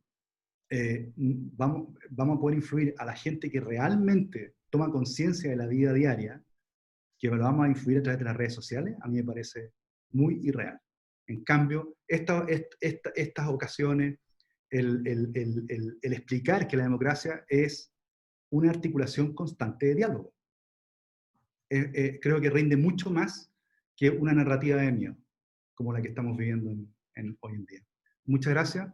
vamos a poder influir a la gente que realmente toma conciencia de la vida diaria, que lo vamos a influir a través de las redes sociales, a mí me parece muy irreal. En cambio, estas ocasiones, el explicar que la democracia es una articulación constante de diálogo, creo que rinde mucho más que una narrativa de miedo, como la que estamos viviendo hoy en día. Muchas gracias.